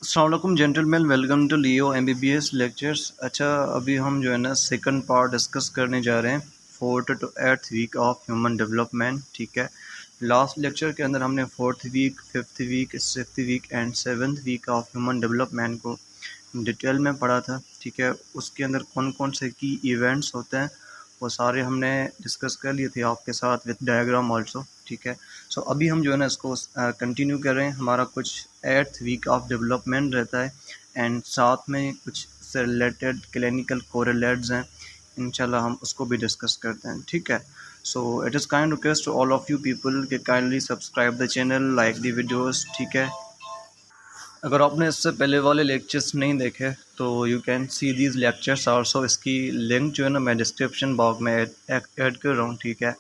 अस्सलाम वालेकुम gentleman, welcome to Leo MBBS lectures. अच्छा, अभी हम जो है ना सेकंड पार्ट डिस्कस करने जा रहे हैं, 4th to 8th week of human development. ठीक है, लास्ट लेक्चर के अंदर हमने 4th week, 5th week, 6th week and 7th week of human development को डिटेल में पढ़ा था। ठीक है, उसके अंदर कौन कौन से की इवेंट्स होते हैं वो सारे हमने डिस्कस कर लिए थे आपके साथ विद डायग्राम आल्सो। ठीक है, सो अभी हम जो है ना इसको कंटिन्यू कर रहे हैं। हमारा कुछ 8th वीक ऑफ डेवलपमेंट रहता है एंड साथ में कुछ से रिलेटेड क्लिनिकल कोरिलेट्स हैं, इंशाल्लाह हम उसको भी डिस्कस करते हैं। ठीक है, so it is kind request to all of you people के kindly subscribe the channel, like the videos. ठीक है, अगर आपने इससे पहले वाले लेक्चर्स नहीं देखे तो you can see these lectures also. इसकी लिंक जो है ना मैं डिस्क्रिप्शन बॉक्स में ऐड कर रहा हूँ। ठीक है,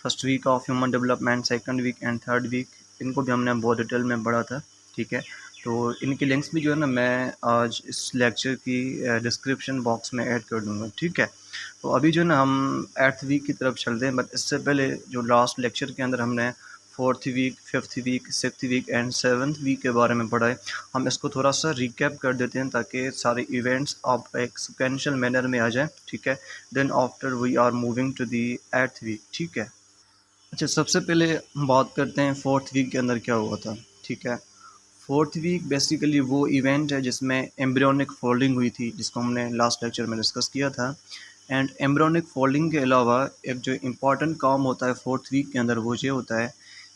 first week of human development, second week and third week, इनको भी हमने बहुत डिटेल में पढ़ा था। ठीक है, तो इनकी लिंक्स भी जो है ना मैं आज इस लेक्चर की डिस्क्रिप्शन बॉक्स में ऐड कर दूँगा। ठीक है, तो अभी जो है ना हम 8th वीक की तरफ चलते हैं, बट इससे पहले जो लास्ट लेक्चर के अंदर हमने 4th week, 5th week, 6th week and 7th week के बारे में पढ़ा है, हम इसको थोड़ा सा रिकैप कर देते हैं ताकि सारे इवेंट्स आप एक सिक्वेंशियल मैनर में आ जाएं। ठीक है, then after we are moving to the 8th week. ठीक है, अच्छा सबसे पहले हम बात करते हैं 4th वीक के अंदर क्या हुआ था। ठीक है, 4th वीक बेसिकली वो इवेंट है जिसमें एम्ब्रियोनिक फोल्डिंग हुई थी, जिसको हमने लास्ट लेक्चर में डिस्कस किया था। एंड एम्ब्रियोनिक फोल्डिंग के अलावा एक जो इम्पॉर्टेंट काम होता है 4th वीक के अंदर वो ये होता है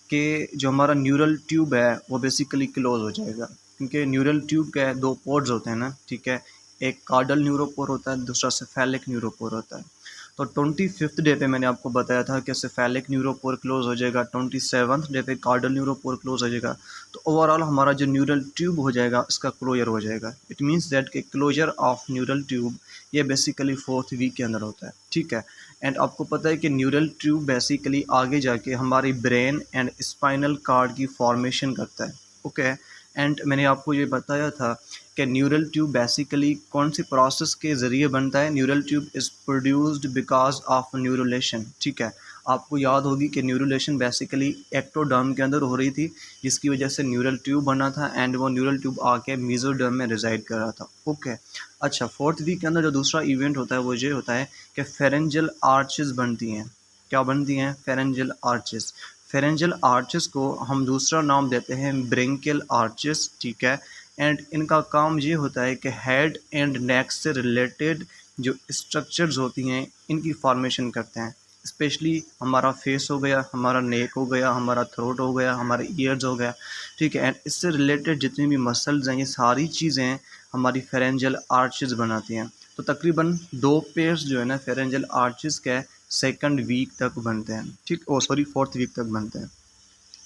कि जो हमारा न्यूरल ट्यूब है वो बेसिकली क्लोज हो जाएगा, क्योंकि न्यूरल ट्यूब के दो पोर्स होते हैं ना। ठीक है, एक कार्डल न्यूरोपोर होता है, दूसरा सेफेलिक न्यूरोपोर होता है। तो 25th डे पे मैंने आपको बताया था कि सेफेलिक न्यूरोपोर क्लोज हो जाएगा, 27th डे पे कार्डल न्यूरोपोर क्लोज हो जाएगा। तो ओवरऑल हमारा जो न्यूरल ट्यूब हो जाएगा इसका क्लोजर हो जाएगा। इट मीन्स दैट कि क्लोजर ऑफ न्यूरल ट्यूब ये बेसिकली 4th वीक के अंदर होता है। ठीक है, एंड आपको पता है कि न्यूरल ट्यूब बेसिकली आगे जाके हमारी ब्रेन एंड स्पाइनल कार्ड की फॉर्मेशन करता है। ओके, एंड मैंने आपको ये बताया था कि न्यूरल ट्यूब बेसिकली कौन सी प्रोसेस के ज़रिए बनता है। Neural tube is produced because of neurulation. ठीक है, आपको याद होगी कि न्यूरोलेशन बेसिकली एक्टोडर्म के अंदर हो रही थी, जिसकी वजह से न्यूरल ट्यूब बना था एंड वो न्यूरल ट्यूब आके मेसोडर्म में रिजाइड कर रहा था। ओके, अच्छा 4th वीक के अंदर जो दूसरा इवेंट होता है वो ये होता है कि फेरेंजियल आर्चेस बनती हैं। क्या बनती हैं? Pharyngeal arches. फेरेंजियल आर्चेस को हम दूसरा नाम देते हैं ब्रेंकियल आर्चेस। ठीक है, एंड इनका काम ये होता है कि हेड एंड नेक से रिलेटेड जो स्ट्रक्चर्स होती हैं इनकी फॉर्मेशन करते हैं। स्पेशली हमारा फेस हो गया, हमारा नेक हो गया, हमारा थ्रोट हो गया, हमारे ईयर्स हो गया। ठीक है, एंड इससे रिलेटेड जितनी भी मसल्स हैं ये सारी चीज़ें हमारी फेरेंजियल आर्चेस बनाती हैं। तो तकरीबन 2 पेयर्स जो है ना फेरेंजियल आर्चेस के सेकंड वीक तक बनते हैं। ठीक, ओ सॉरी 4th वीक तक बनते हैं।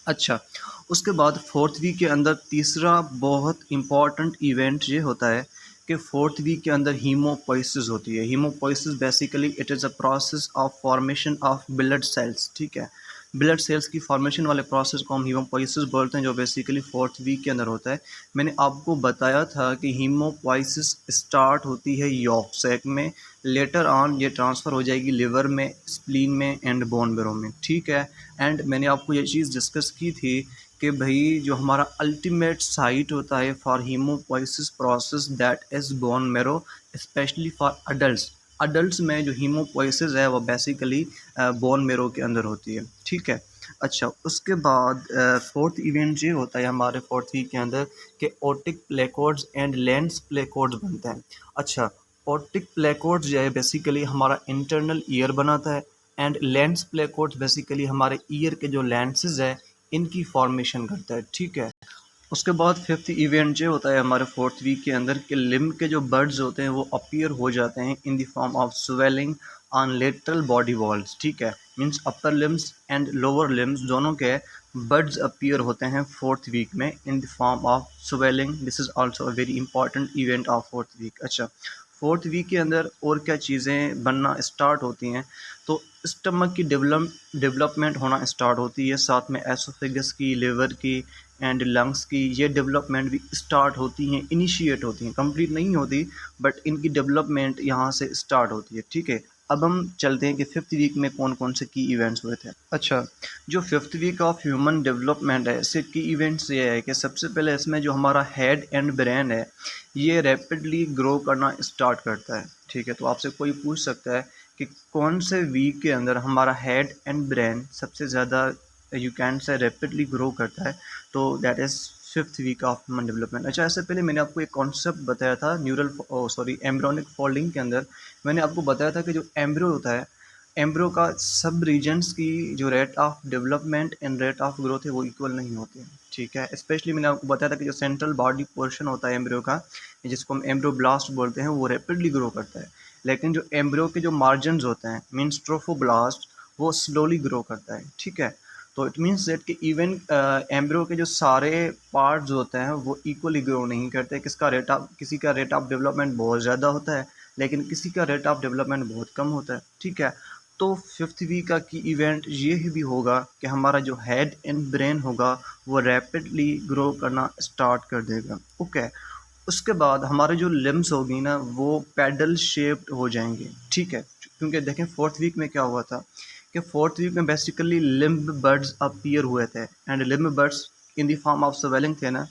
अच्छा, उसके बाद 4th वीक के अंदर तीसरा बहुत इम्पॉर्टेंट इवेंट ये होता है कि 4th वीक के अंदर हीमोपोइसिस होती है। Haemopoiesis basically it is a process of formation of blood cells. ठीक है, ब्लड सेल्स की फॉर्मेशन वाले प्रोसेस को हम हीमोपोइसिस बोलते हैं, जो बेसिकली 4th वीक के अंदर होता है। मैंने आपको बताया था कि हीमोपोइसिस स्टार्ट होती है यॉर्क सैक में, लेटर ऑन ये ट्रांसफ़र हो जाएगी लिवर में, स्प्लीन में एंड बोन मैरो में। ठीक है, एंड मैंने आपको ये चीज़ डिस्कस की थी कि भाई जो हमारा अल्टीमेट साइट होता है for haemopoiesis process that is bone marrow, specially for adults. Adults में जो हीमोपोइसिस है वो बेसिकली बोन मैरो के अंदर होती है। ठीक है, अच्छा उसके बाद 4th इवेंट ये होता है हमारे 4th वीक के अंदर कि ओटिक प्लेकोड्स एंड लेंस प्लेकोड्स बनते हैं। अच्छा, ओटिक प्लेकोड्स जो है बेसिकली हमारा इंटरनल ईयर बनाता है एंड लेंस प्लेकोड्स बेसिकली हमारे ईयर के जो लेंसेज है इनकी फॉर्मेशन करता है। ठीक है, उसके बाद 5th इवेंट ये होता है हमारे 4th वीक के अंदर कि लिम्ब के जो बर्ड्स होते हैं वो अपीयर हो जाते हैं in the form of swelling on lateral body walls. ठीक है, means upper limbs and lower limbs दोनों के बर्ड्स अपीयर होते हैं 4th वीक में in the form of swelling. This is also a very important event of 4th week. अच्छा, 4th week के अंदर और क्या चीज़ें बनना स्टार्ट होती हैं? तो स्टमक की डेवलपमेंट होना स्टार्ट होती है, साथ में एसोफेगस की, लिवर की एंड लंग्स की ये डेवलपमेंट भी स्टार्ट होती हैं, इनिशिएट होती हैं, कंप्लीट नहीं होती बट इनकी डेवलपमेंट यहाँ से स्टार्ट होती है। ठीक है, अब हम चलते हैं कि 5th वीक में कौन कौन से की इवेंट्स हुए थे। अच्छा, जो 5th week of human development है, इससे की इवेंट्स ये है कि सबसे पहले इसमें जो हमारा हेड एंड ब्रेन है, ये रैपिडली ग्रो करना स्टार्ट करता है। ठीक है, तो आपसे कोई पूछ सकता है कि कौन से वीक के अंदर हमारा हेड एंड ब्रेन सबसे ज़्यादा you can say rapidly grow करता है, तो that is 5th week of human development. अच्छा, इससे पहले मैंने आपको एक कॉन्सेप्ट बताया था एम्ब्रियोनिक फोल्डिंग के अंदर मैंने आपको बताया था कि जो एम्ब्रियो होता है, एम्ब्रियो का सब रीजन्स की जो rate of development and rate of growth है वो इक्वल नहीं होते हैं। ठीक है, स्पेशली मैंने आपको बताया था कि जो सेंट्रल बॉडी पोर्शन होता है एम्ब्रियो का, जिसको हम एम्ब्रियो ब्लास्ट बोलते हैं, वो रैपिडली ग्रो करता है। लेकिन जो एम्ब्रियो के जो मार्जिन्स होते हैं मीन्स ट्रोफोब्लास्ट, वो स्लोली ग्रो करता है। ठीक है, तो इट मीन्स दैट कि इवन एम्ब्रियो के जो सारे पार्ट्स होते हैं वो इक्वली ग्रो नहीं करते। किसी का रेट ऑफ डेवलपमेंट बहुत ज़्यादा होता है, लेकिन किसी का रेट ऑफ डेवलपमेंट बहुत कम होता है। ठीक है, तो 5th वीक का की इवेंट ये भी होगा कि हमारा जो हेड एंड ब्रेन होगा वो रैपिडली ग्रो करना स्टार्ट कर देगा। ओके, उसके बाद हमारे जो लिम्स होगी ना वो पैडल शेप्ड हो जाएंगे। ठीक है, क्योंकि देखें 4th वीक में क्या हुआ था कि 4th वीक में बेसिकली लिम्ब बर्ड्स अपीयर हुए थे, and limb birds in the form of swelling थे ना,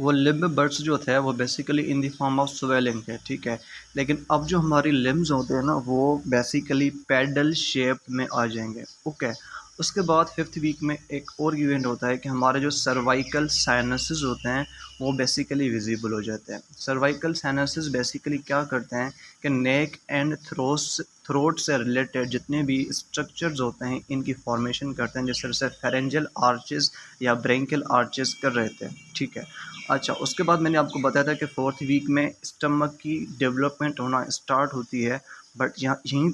वो लिम्ब बर्ड्स जो थे वो basically in the form of swelling थे। ठीक है, लेकिन अब जो हमारी लिम्स होते हैं ना वो बेसिकली पैडल शेप में आ जाएंगे। ओके, उसके बाद 5th वीक में एक और इवेंट होता है कि हमारे जो सर्वाइकल साइनसेस होते हैं वो बेसिकली विजिबल हो जाते हैं। सर्वाइकल साइनसेस बेसिकली क्या करते हैं कि नेक एंड थ्रोट से रिलेटेड जितने भी स्ट्रक्चर्स होते हैं इनकी फॉर्मेशन करते हैं, जैसे फेरेंजियल आर्चेस या ब्रेंकियल आर्चेस कर रहे थे। ठीक है, अच्छा, उसके बाद मैंने आपको बताया था कि 4th वीक में स्टमक की डेवलपमेंट होना स्टार्ट होती है, बट यहीं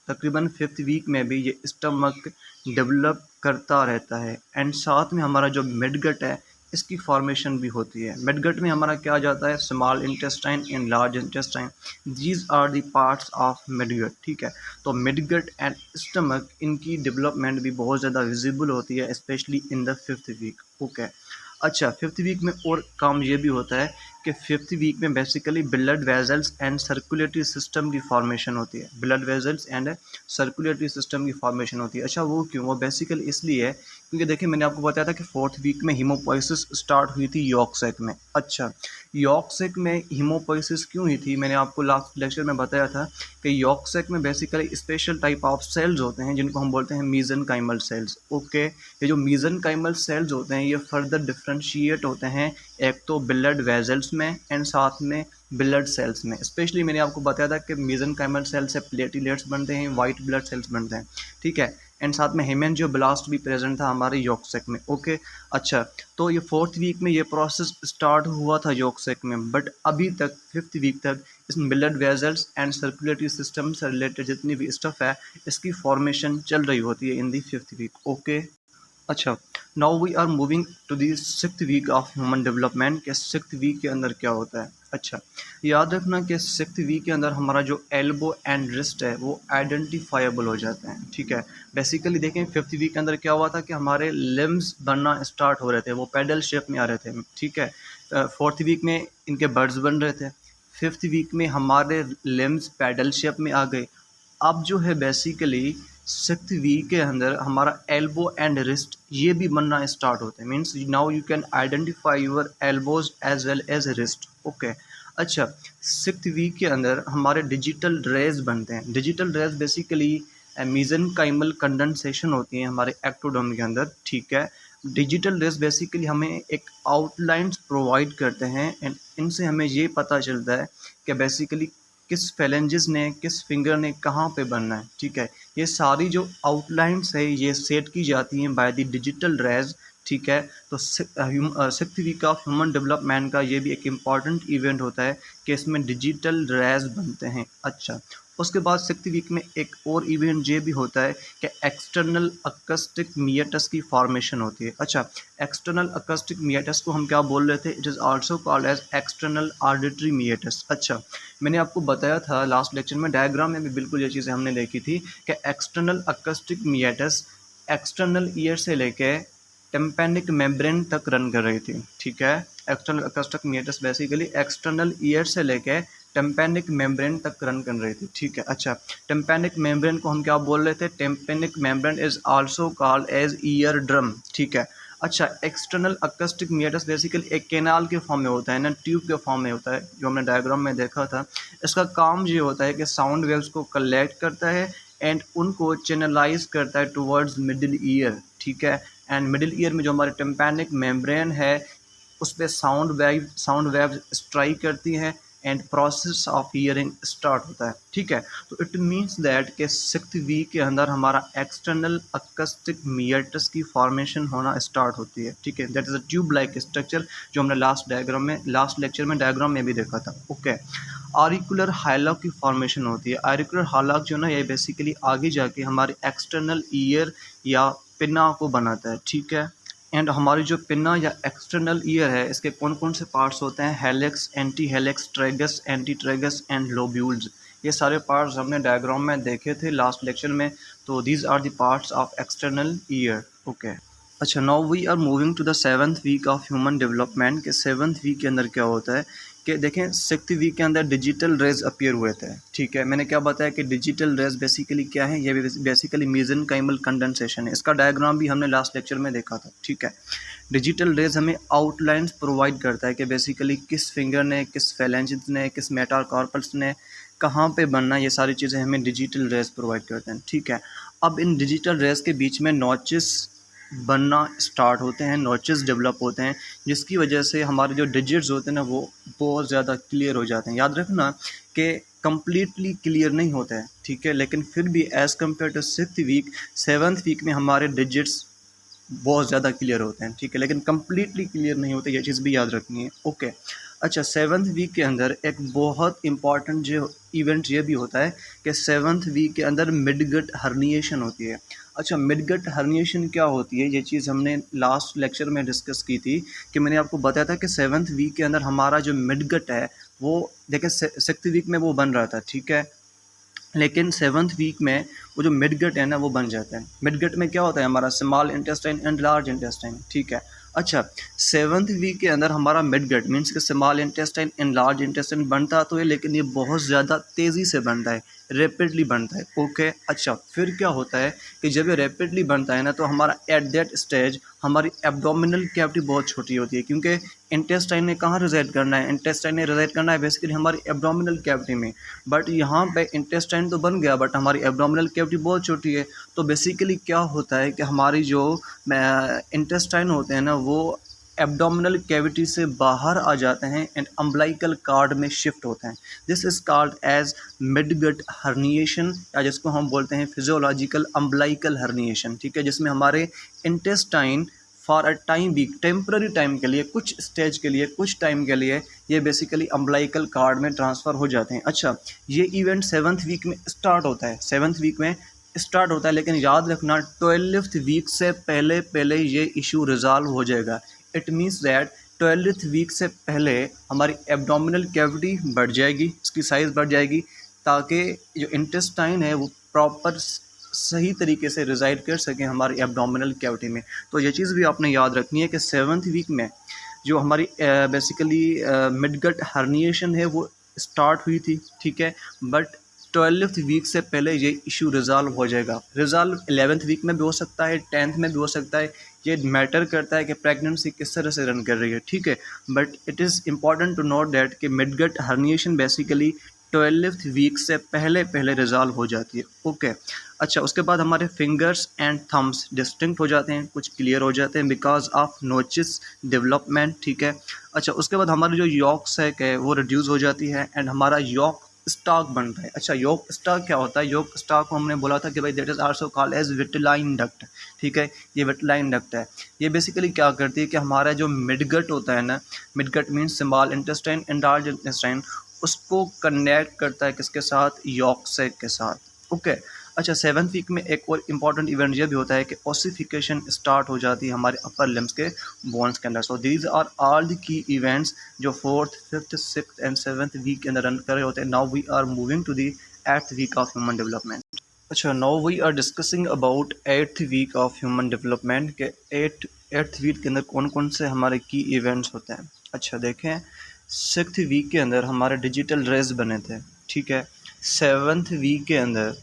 तकरीबन 5th वीक में भी ये स्टमक डेवलप करता रहता है, एंड साथ में हमारा जो मिडगट है इसकी फॉर्मेशन भी होती है। मिडगट में हमारा क्या जाता है, small intestine and large intestine, these are the parts of midgut. ठीक है, तो मिडगट एंड स्टमक इनकी डेवलपमेंट भी बहुत ज़्यादा विजिबल होती है, specially in the 5th week. Okay, अच्छा, 5th वीक में और काम ये भी होता है कि 5th वीक में basically blood vessels and circulatory system की फॉर्मेशन होती है। Blood vessels and circulatory system की फॉर्मेशन होती है। अच्छा, वो क्यों? वो बेसिकली इसलिए है क्योंकि देखिए मैंने आपको बताया था कि 4th वीक में हीमोपोइसिस स्टार्ट हुई थी यॉर्क सैक में। अच्छा, यॉर्क सैक में हीमोपोइसिस क्यों हुई थी? मैंने आपको लास्ट लेक्चर में बताया था कि यॉर्क सैक में basically special type of cells होते हैं जिनको हम बोलते हैं मीजनकाइमल सेल्स। ओके, ये जो मीजनकाइमल सेल्स होते हैं ये फर्दर डिफ्रेंशिएट होते हैं एक तो ब्लड वेजल्स में एंड साथ में ब्लड सेल्स में। स्पेशली मैंने आपको बताया था कि मीजनकाइमल सेल से प्लेटलेट्स बनते हैं, वाइट ब्लड सेल्स बनते हैं। ठीक है, एंड साथ में हेमेंजियोब्लास्ट भी प्रेजेंट था हमारे यॉर्क सैक में। ओके, अच्छा, तो ये 4th वीक में ये प्रोसेस स्टार्ट हुआ था यॉर्क सैक में, बट अभी तक 5th वीक तक इसमें blood vessels and circulatory system से रिलेटेड जितनी भी स्टफ है इसकी फॉर्मेशन चल रही होती है in the 5th week. Okay, अच्छा, now we are moving to the 6th week of human development के 6th वीक के अंदर क्या होता है। अच्छा, याद रखना कि 6th वीक के अंदर हमारा जो एल्बो एंड रिस्ट है वो आइडेंटिफाइबल हो जाते हैं। ठीक है, बेसिकली देखें 5th वीक के अंदर क्या हुआ था कि हमारे लिम्स बनना स्टार्ट हो रहे थे, वो पैडल शेप में आ रहे थे। ठीक है, 4th वीक में इनके बर्ड्स बन रहे थे, 5th वीक में हमारे लिम्स पैडल शेप में आ गए। अब जो है बेसिकली 6th वीक के अंदर हमारा एल्बो एंड रिस्ट ये भी बनना स्टार्ट होते हैं, means now you can identify your elbows as well as wrist. Okay, अच्छा, 6th वीक के अंदर हमारे डिजिटल रेज बनते हैं। डिजिटल रेज बेसिकली मीजनकाइमल कंडेंसेशन होती है हमारे एक्टोडर्म के अंदर। ठीक है, डिजिटल रेज बेसिकली हमें एक आउटलाइंस प्रोवाइड करते हैं, एंड इनसे हमें ये पता चलता है कि बेसिकली किस फेलेंजेस ने, किस फिंगर ने कहाँ पे बनना है। ठीक है, ये सारी जो आउटलाइंस है ये सेट की जाती हैं बाय द डिजिटल रेज। ठीक है, तो 6th week of human development का ये भी एक इम्पॉर्टेंट इवेंट होता है कि इसमें डिजिटल रेज बनते हैं। अच्छा, उसके बाद 6th वीक में एक और इवेंट ये भी होता है कि एक्सटर्नल अकस्टिक मिएटस की फॉर्मेशन होती है। अच्छा, एक्सटर्नल अकस्टिक मिएटस को हम क्या बोल रहे थे? It is also called as external auditory meatus. अच्छा, मैंने आपको बताया था लास्ट लेक्चर में, डायग्राम में भी बिल्कुल ये चीज़ें हमने देखी थी कि external acoustic meatus external ear से लेके टेम्पेनिक मेम्ब्रेन तक रन कर रही थी। ठीक है, external acoustic meatus basically external ear से लेके टिम्पैनिक मेम्ब्रेन तक रन कर रही थी, ठीक है। अच्छा, टिम्पैनिक मेम्ब्रेन को हम क्या बोल रहे थे? Tympanic membrane is also called as ear drum, ठीक है। अच्छा, एक्सटर्नल अकस्टिक मीटर्स बेसिकली एक कैनाल के फॉर्म में होता है ना, ट्यूब के फॉर्म में होता है, जो हमने डायग्राम में देखा था। इसका काम ये होता है कि साउंड वेव्स को कलेक्ट करता है एंड उनको चैनलाइज करता है टुवर्ड्स मिडिल ईयर, ठीक है। एंड मिडिल ईयर में जो हमारे टिम्पैनिक मेम्ब्रेन है उस पर साउंड वेव स्ट्राइक करती है and process of hearing start होता है, ठीक है। तो इट मीन्स दैट कि सिक्स्थ वीक के अंदर हमारा एक्सटर्नल अकस्टिक मीटर्स की फॉर्मेशन होना स्टार्ट होती है, ठीक है। That is a tube like structure, जो हमने लास्ट लेक्चर में डायग्राम में भी देखा था, ओके। ऑरिकुलर हाइलॉक की फॉर्मेशन होती है। ऑरिकुलर हाइलॉक जो ना, ये बेसिकली आगे जाके हमारे एक्सटर्नल ईयर या पिन्ना को बनाता है, ठीक है। एंड हमारी जो पिन्ना या एक्सटर्नल ईयर है, इसके कौन कौन से पार्ट्स होते हैं? Helix, anti helix, tragus, anti tragus and lobules. ये सारे पार्ट्स हमने डायग्राम में देखे थे लास्ट लेक्चर में। तो these are the parts of external ear, okay. अच्छा, now we are moving to the 7th week of human development के 7th वीक के अंदर क्या होता है कि देखें 6th वीक के अंदर डिजिटल रेज अपीयर हुए थे, ठीक है। मैंने क्या बताया कि डिजिटल रेज बेसिकली क्या है? ये बेसिकली मेसेनकाइमल कंडेंसेशन है। इसका डायग्राम भी हमने लास्ट लेक्चर में देखा था, ठीक है। डिजिटल रेज हमें आउटलाइंस प्रोवाइड करता है कि बेसिकली किस फिंगर ने, किस फेलेंजेस ने, किस मेटाकार्पल्स ने कहाँ पे बनना, ये सारी चीज़ें हमें डिजिटल रेज प्रोवाइड करते हैं, ठीक है। अब इन डिजिटल रेज के बीच में नॉचेस बनना स्टार्ट होते हैं, नॉचेस डेवलप होते हैं, जिसकी वजह से हमारे जो डिजिट्स होते हैं ना वो बहुत ज़्यादा क्लियर हो जाते हैं। याद रखना कि कम्प्लीटली क्लियर नहीं होता है, ठीक है, लेकिन फिर भी as compare to 6th week 7th week में हमारे डिजिट्स बहुत ज़्यादा क्लियर होते हैं, ठीक है, लेकिन कम्प्लीटली क्लियर नहीं होते, ये चीज़ भी याद रखनी है, ओके। अच्छा, 7th वीक के अंदर एक बहुत इंपॉर्टेंट जो इवेंट ये भी होता है कि 7th वीक के अंदर मिडगट हर्निएशन होती है। अच्छा, मिडगट हर्निएशन क्या होती है? ये चीज़ हमने लास्ट लेक्चर में डिस्कस की थी कि मैंने आपको बताया था कि 7th वीक के अंदर हमारा जो मिडगट है वो देखें 6th वीक में वो बन रहा था, ठीक है, लेकिन 7th वीक में वो जो मिडगट है ना वो बन जाता है। मिडगट में क्या होता है? हमारा small intestine and large intestine, ठीक है। अच्छा, 7th वीक के अंदर हमारा मिडगट मीन्स कि small intestine and large intestine बनता तो है, लेकिन ये बहुत ज़्यादा तेज़ी से बनता है, रैपिडली बनता है, ओके। अच्छा, फिर क्या होता है कि जब ये रैपिडली बनता है ना तो हमारा एट दैट स्टेज हमारी एब्डोमिनल कैविटी बहुत छोटी होती है, क्योंकि इंटेस्टाइन ने कहाँ रिजाइड करना है? इंटेस्टाइन ने रिजाइड करना है बेसिकली हमारी एब्डोमिनल कैविटी में, बट यहाँ पे इंटेस्टाइन तो बन गया बट हमारी एब्डोमिनल कैविटी बहुत छोटी है। तो बेसिकली क्या होता है कि हमारी जो इंटेस्टाइन होते हैं ना वो एब्डोमिनल कैविटी से बाहर आ जाते हैं एंड अम्बलाइकल कार्ड में शिफ्ट होते हैं। This is called as midgut herniation, या जिसको हम बोलते हैं फिजियोलॉजिकल अम्बलाइकल हर्निएशन, ठीक है, जिसमें हमारे इंटेस्टाइन फॉर अ टाइम भी टेम्प्ररी टाइम के लिए, कुछ स्टेज के लिए, कुछ टाइम के लिए ये बेसिकली अम्बलाइकल कार्ड में ट्रांसफ़र हो जाते हैं। अच्छा, ये इवेंट 7th वीक में स्टार्ट होता है, 7th वीक में स्टार्ट होता है, लेकिन याद रखना 12th वीक से पहले पहले ये इशू रिजॉल्व हो जाएगा। It means that 12th week से पहले हमारी एब्डोमिनल कैविटी बढ़ जाएगी, इसकी साइज़ बढ़ जाएगी, ताकि जो इंटेस्टाइन है वो प्रॉपर सही तरीके से रिजाइड कर सकें हमारी एब्डोमिनल कैविटी में। तो ये चीज़ भी आपने याद रखनी है कि 7th वीक में जो हमारी बेसिकली मिडगट हर्निएशन है वो स्टार्ट हुई थी, ठीक है, बट 12th वीक से पहले ये इशू रिजॉल्व हो जाएगा। रिजॉल्व 11th वीक में भी हो सकता है, 10th में भी हो सकता है, ये मैटर करता है कि प्रेगनेंसी किस तरह से रन कर रही है, ठीक है, but it is important to note that कि midgut herniation basically 12th week से पहले पहले रिजॉल्व हो जाती है, ओके। अच्छा, उसके बाद हमारे फिंगर्स एंड थम्स डिस्टिंक्ट हो जाते हैं, कुछ क्लियर हो जाते हैं बिकॉज ऑफ नोचिस डेवलपमेंट, ठीक है। अच्छा, उसके बाद हमारी जो यॉक सैक है वो रिड्यूस हो जाती है एंड हमारा यॉक स्टॉक बनता है। अच्छा, यॉक स्टॉक क्या होता है? यॉक स्टॉक को हमने बोला था कि भाई that is also called as vitelline duct, ठीक है, ये विटिलाइन डक्ट है। ये बेसिकली क्या करती है कि हमारा जो मिडगट होता है ना, midgut means small intestine and large intestine, उसको कनेक्ट करता है किसके साथ? यॉक सैक के साथ, ओके। अच्छा, 7th वीक में एक और इम्पॉर्टेंट इवेंट ये भी होता है कि ओसिफिकेशन स्टार्ट हो जाती है हमारे अपर लिम्स के बोन्स के अंदर। So these are all the key events जो 4th, 5th, 6th and 7th week के अंदर रन कर रहे होते हैं। Now we are moving to the 8th week of human development. अच्छा, now we are discussing about 8th week of human development के 8th week के अंदर कौन कौन से हमारे की इवेंट्स होते हैं। अच्छा, देखें सिक्स्थ वीक के अंदर हमारे डिजिटल रेज बने थे, ठीक है। सेवन्थ वीक के अंदर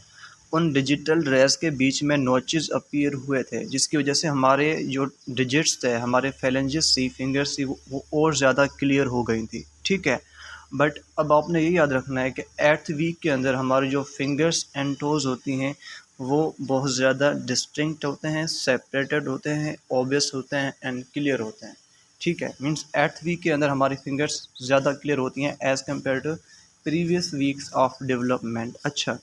उन डिजिटल रेज के बीच में नोचेस अपीयर हुए थे, जिसकी वजह से हमारे जो डिजिट्स थे, हमारे फेलेंजेस थी, फिंगर्स थी, वो और ज़्यादा क्लियर हो गई थी, ठीक है। बट अब आपने ये याद रखना है कि एट्थ वीक के अंदर हमारी जो फिंगर्स एंड टोज़ होती हैं वो बहुत ज़्यादा डिस्टिंक्ट होते हैं, सेपरेटेड होते हैं, ऑब्वियस होते हैं एंड क्लियर होते हैं, ठीक है। मीन्स एट्थ वीक के अंदर हमारी फिंगर्स ज़्यादा क्लियर होती हैं as compare to previous weeks of development. अच्छा,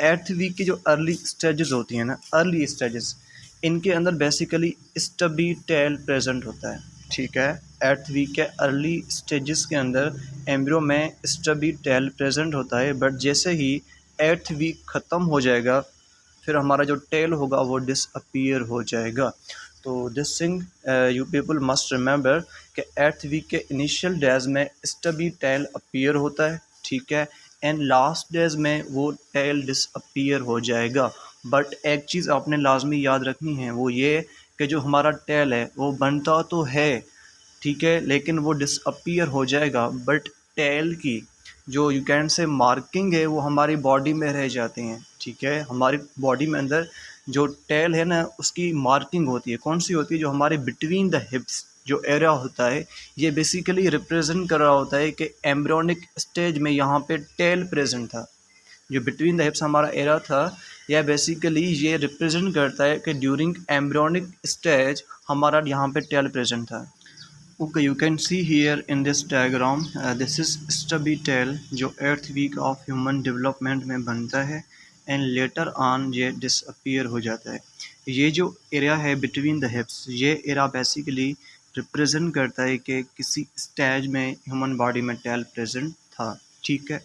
एट्थ वीक की जो अर्ली स्टेजेस होती हैं ना, अर्ली स्टेजेस, इनके अंदर बेसिकली स्टबी टेल प्रेजेंट होता है, ठीक है। एट्थ वीक के अर्ली स्टेजेस के अंदर एम्ब्रियो में स्टबी टेल प्रेजेंट होता है, बट जैसे ही एट्थ वीक ख़त्म हो जाएगा फिर हमारा जो टेल होगा वो डिसअपीयर हो जाएगा। तो this thing you people must remember कि एट्थ वीक के इनिशियल डेज में स्टबी टेल अपीयर होता है, ठीक है, एंड लास्ट डेज में वो टेल डिसअपीयर हो जाएगा। बट एक चीज़ आपने लाजमी याद रखनी है, वो ये कि जो हमारा टेल है वो बनता तो है, ठीक है, लेकिन वो डिसअपीयर हो जाएगा, बट टेल की जो यू कैन से मार्किंग है वो हमारी बॉडी में रह जाती हैं, ठीक है। हमारी बॉडी में अंदर जो टेल है ना उसकी मार्किंग होती है, कौन सी होती है, जो हमारे बिटवीन द हिप्स जो एरिया होता है, ये बेसिकली रिप्रेजेंट कर रहा होता है कि एम्ब्रियोनिक स्टेज में यहाँ पे टेल प्रेजेंट था। जो बिटवीन द हिप्स हमारा एरिया था, यह बेसिकली ये रिप्रेजेंट करता है कि ड्यूरिंग एम्ब्रियोनिक स्टेज हमारा यहाँ पे टेल प्रेजेंट था। Okay, you can see here in this diagram, this is stubby tail जो eighth week of human development में बनता है एंड लेटर ऑन ये डिसअपीयर हो जाता है। ये जो एरिया है बिटवीन द हिप्स, ये एरिया बेसिकली रिप्रेजेंट करता है कि किसी स्टेज में ह्यूमन बॉडी में टेल प्रेजेंट था, ठीक है।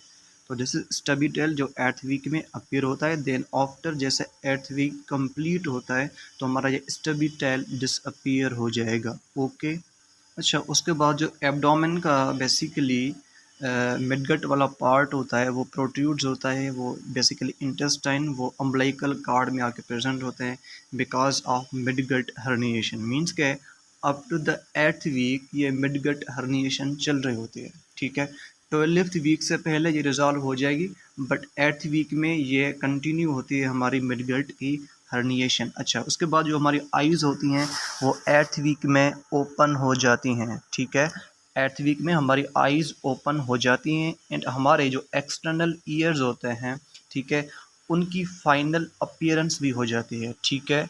तो दिस इज स्टबी टेल जो एट्थ वीक में अपीयर होता है, देन आफ्टर जैसे एट्थ वीक कंप्लीट होता है तो हमारा ये स्टबी टेल डिसअपीयर हो जाएगा, ओके। अच्छा, उसके बाद जो एब्डोमेन का बेसिकली मिडगट वाला पार्ट होता है वो प्रोट्रूड्स होता है, वो बेसिकली इंटेस्टाइन वो अम्बलाइकल कार्ड में आके प्रेजेंट होते हैं because of midgut herniation. Means के up to the eighth week ये मिडगट हर्निएशन चल रही होती है, ठीक है। ट्वेल्थ वीक से पहले ये रिजॉल्व हो जाएगी, बट एट्थ वीक में ये कंटिन्यू होती है हमारी मिडगट की हर्निएशन। अच्छा, उसके बाद जो हमारी आइज़ होती हैं वो एट्थ वीक में ओपन हो जाती हैं, ठीक है। एट्थ वीक में हमारी आइज़ ओपन हो जाती हैं एंड हमारे जो एक्सटर्नल ईयर्स होते हैं, ठीक है, उनकी फाइनल अपीयरेंस भी हो जाती है, ठीक है।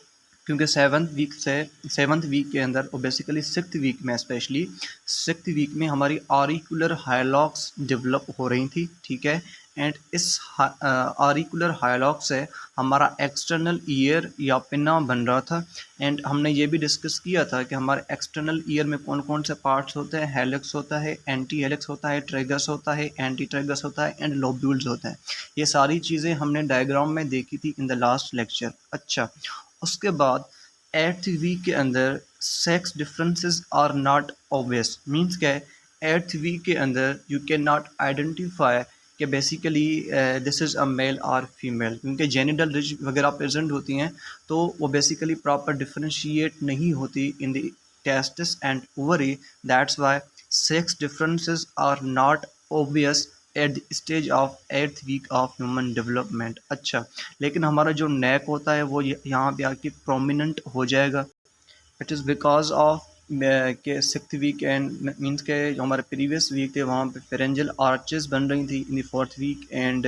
क्योंकि सेवन्थ वीक के अंदर और बेसिकली सिक्स्थ वीक में, स्पेशली सिक्स्थ वीक में हमारी ऑरिकुलर हाइलॉक्स डेवलप हो रही थी, ठीक है। एंड इस ऑरिकुलर हाइलॉक से हमारा एक्सटर्नल ईयर या पिन्ना बन रहा था। एंड हमने ये भी डिस्कस किया था कि हमारे एक्सटर्नल ईयर में कौन कौन से पार्ट्स होते हैं, हेलिक्स होता है, एंटी हेलिक्स होता है, ट्रेगस होता है, एंटी ट्रेगस होता है एंड लोब्यूल्स होते हैं। ये सारी चीज़ें हमने डायग्राम में देखी थी इन द लास्ट लेक्चर। अच्छा, उसके बाद एट्थ वीक के अंदर sex differences are not obvious. Means क्या है, एट्थ वीक के अंदर यू कैन नॉट आइडेंटिफाई कि basically this is a male और फीमेल, क्योंकि जेनिटल रिज वगैरह प्रेजेंट होती हैं तो वो बेसिकली प्रॉपर डिफरेंशिएट नहीं होती in the testis and ovary. That's why sex differences are not obvious at the stage of eighth week of human development. अच्छा, लेकिन हमारा जो नेक होता है वो यहाँ पे आके प्रोमिनेंट हो जाएगा। इट इज़ बिकॉज ऑफ के सिक्स्थ वीक एंड मीन्स के जो हमारे प्रीवियस वीक थे वहाँ पे फेरेंजल आर्चेस बन रही थी in the fourth week and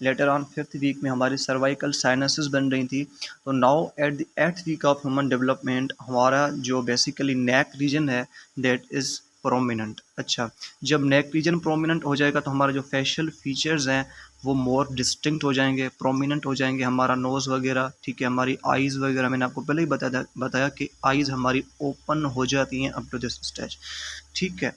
later on fifth week में हमारी सर्वाइकल साइनसेस बन रही थी। तो now at the eighth week of human development हमारा जो बेसिकली नेक रीजन है दैट इज़ प्रोमिनेंट। अच्छा, जब नेक रीजन प्रोमिनेंट हो जाएगा तो हमारे जो फेशियल फीचर्स हैं वो मोर डिस्टिंक्ट हो जाएंगे, प्रोमिनेंट हो जाएंगे, हमारा नोज़ वगैरह, ठीक है, हमारी आइज़ वगैरह। मैंने आपको पहले ही बताया कि आइज़ हमारी ओपन हो जाती हैं अप टू दिस स्टेज, ठीक है।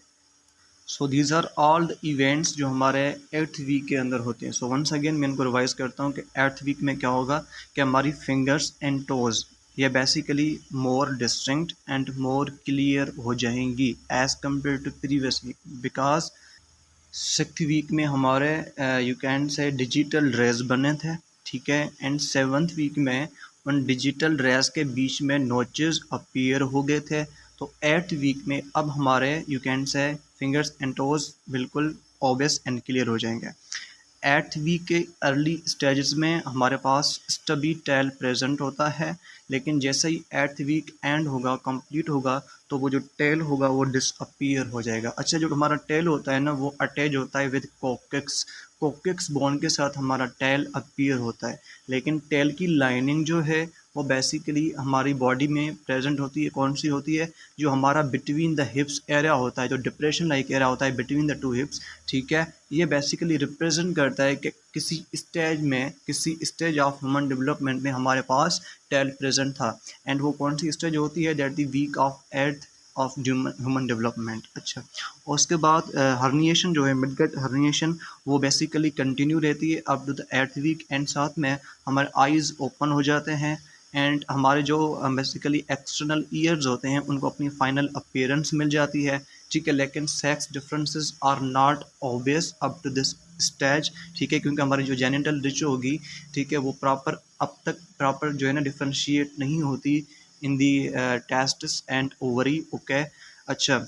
So these are all the events जो हमारे एट्थ वीक के अंदर होते हैं। सो वंस अगेन मैं इनको रिवाइज करता हूँ कि एट्थ वीक में क्या होगा कि हमारी फिंगर्स एंड टोज़ ये basically more distinct and more clear हो जाएंगी as compare to previous week, because sixth week में हमारे you can say digital rays बने थे, ठीक है, एंड सेवन्थ वीक में उन डिजिटल रेज के बीच में नोचेस अपीयर हो गए थे। तो एट्थ वीक में अब हमारे यू कैन से फिंगर्स एंड टोज बिल्कुल ऑब्वियस एंड क्लियर हो जाएंगे। 8th वीक के अर्ली स्टेजेस में हमारे पास स्टबी टेल प्रेजेंट होता है, लेकिन जैसे ही 8th वीक एंड होगा, कंप्लीट होगा, तो वो जो टेल होगा वो डिसअपीयर हो जाएगा। अच्छा, जो हमारा टेल होता है ना, वो अटैच होता है विद कोकेक्स। कोकेक्स बोन के साथ हमारा टेल अपीयर होता है, लेकिन टेल की लाइनिंग जो है वो बेसिकली हमारी बॉडी में प्रेजेंट होती है। कौन सी होती है? जो हमारा बिटवीन द हिप्स एरिया होता है, जो डिप्रेशन लाइक एरिया होता है बिटवीन द टू हिप्स, ठीक है। ये बेसिकली रिप्रेजेंट करता है कि किसी स्टेज ऑफ ह्यूमन डेवलपमेंट में हमारे पास टेल प्रेजेंट था। एंड वो कौन सी स्टेज होती है? That the week of 8th of human development. अच्छा, और उसके बाद हर्निएशन जो है, मिडगट हर्निएशन, वो बेसिकली कंटिन्यू रहती है up to the 8th week, and साथ में हमारे आइज़ ओपन हो जाते हैं, एंड हमारे जो बेसिकली एक्सटर्नल ईयर्स होते हैं उनको अपनी फाइनल अपीयरेंस मिल जाती है, ठीक है। लेकिन sex differences are not obvious up to this stage, ठीक है, क्योंकि हमारी जो जेनिटल रिच होगी, ठीक है, वो प्रॉपर अब तक प्रॉपर जो है ना डिफ्रेंशिएट नहीं होती इन दी टेस्टिस एंड ओवरी, ओके। अच्छा,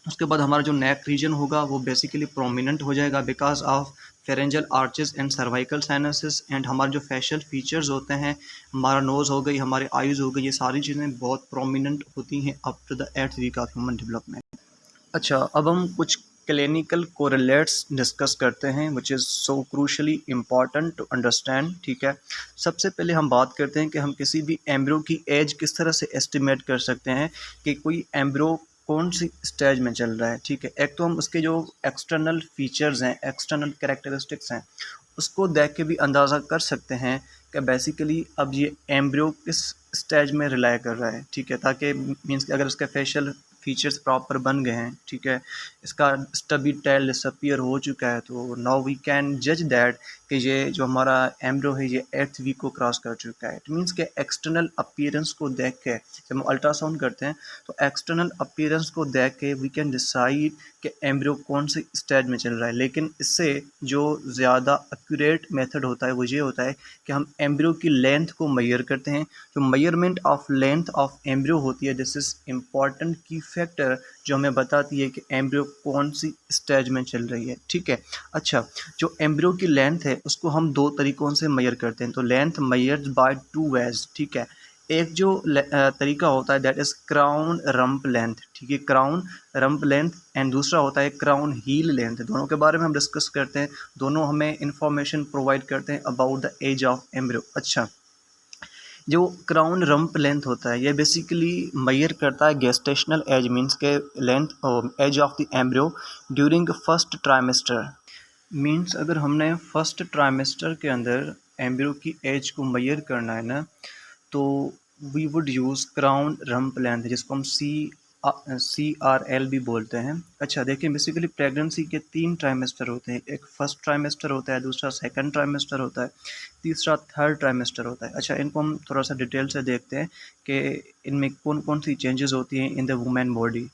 उसके बाद हमारा जो नेक रीजन होगा वो बेसिकली प्रोमिनेंट हो जाएगा because of pharyngeal arches and cervical sinuses. And हमारे जो फेशियल फीचर्स होते हैं, हमारा नोज़ हो गई, हमारे आइज़ हो गई, ये सारी चीज़ें बहुत प्रोमिनेंट होती हैं up to the 8th week of human development. अच्छा, अब हम कुछ क्लिनिकल कोरिलेट्स डिस्कस करते हैं which is so crucially important to understand, ठीक है। सबसे पहले हम बात करते हैं कि हम किसी भी एम्ब्रियो की एज किस तरह से एस्टिमेट कर सकते हैं कि कोई एम्ब्रियो कौन सी स्टेज में चल रहा है, ठीक है। एक तो हम उसके जो एक्सटर्नल फीचर्स हैं, एक्सटर्नल कैरेक्टरिस्टिक्स हैं, उसको देख के भी अंदाज़ा कर सकते हैं कि बेसिकली अब ये एम्ब्रियो किस स्टेज में रिलाई कर रहा है, ठीक है। ताकि मीन्स कि अगर उसके फेशियल फीचर्स प्रॉपर बन गए हैं, ठीक है, इसका स्टबी टेल डिसअपीयर हो चुका है, तो नाउ वी कैन जज दैट कि ये जो हमारा एम्ब्रियो है ये 8th वीक को क्रॉस कर चुका है। इट मीन्स कि एक्सटर्नल अपीयरेंस को देख के जब हम अल्ट्रासाउंड करते हैं तो एक्सटर्नल अपीयरेंस को देख के वी कैन डिसाइड कि एम्ब्रियो कौन सी स्टेज में चल रहा है। लेकिन इससे जो ज़्यादा एक्यूरेट मेथड होता है वो ये होता है कि हम एम्ब्रियो की लेंथ को मेजर करते हैं। जो measurement of length of embryo होती है, दिस इज़ इम्पॉर्टेंट की फैक्टर जो हमें बताती है कि एम्ब्रियो कौन सी स्टेज में चल रही है, ठीक है। अच्छा, जो एम्ब्रियो की लेंथ है उसको हम दो तरीक़ों से मेजर करते हैं। तो length measured by two ways, ठीक है। एक जो तरीका होता है that is crown rump length, ठीक है, क्राउन रम्प लेंथ, एंड दूसरा होता है क्राउन हील लेंथ। दोनों के बारे में हम डिस्कस करते हैं, दोनों हमें इंफॉर्मेशन प्रोवाइड करते हैं about the age of embryo. अच्छा, जो क्राउन रम्प लेंथ होता है ये बेसिकली मेजर करता है गेस्टेशनल एज, मीन्स के length age of the embryo during first trimester. Means अगर हमने फर्स्ट ट्राइमेस्टर के अंदर एम्ब्रियो की एज को मेजर करना है ना, तो we would use crown rump length, जिसको हम CRL भी बोलते हैं। अच्छा, देखिए बेसिकली प्रेगनेंसी के 3 ट्राइमेस्टर होते हैं। एक फर्स्ट ट्राइमेस्टर होता है, दूसरा सेकंड ट्राइमेस्टर होता है, तीसरा थर्ड ट्राइमेस्टर होता है। अच्छा, इनको हम थोड़ा सा डिटेल से देखते हैं कि इनमें कौन कौन सी चेंजेस होती हैं in the women body.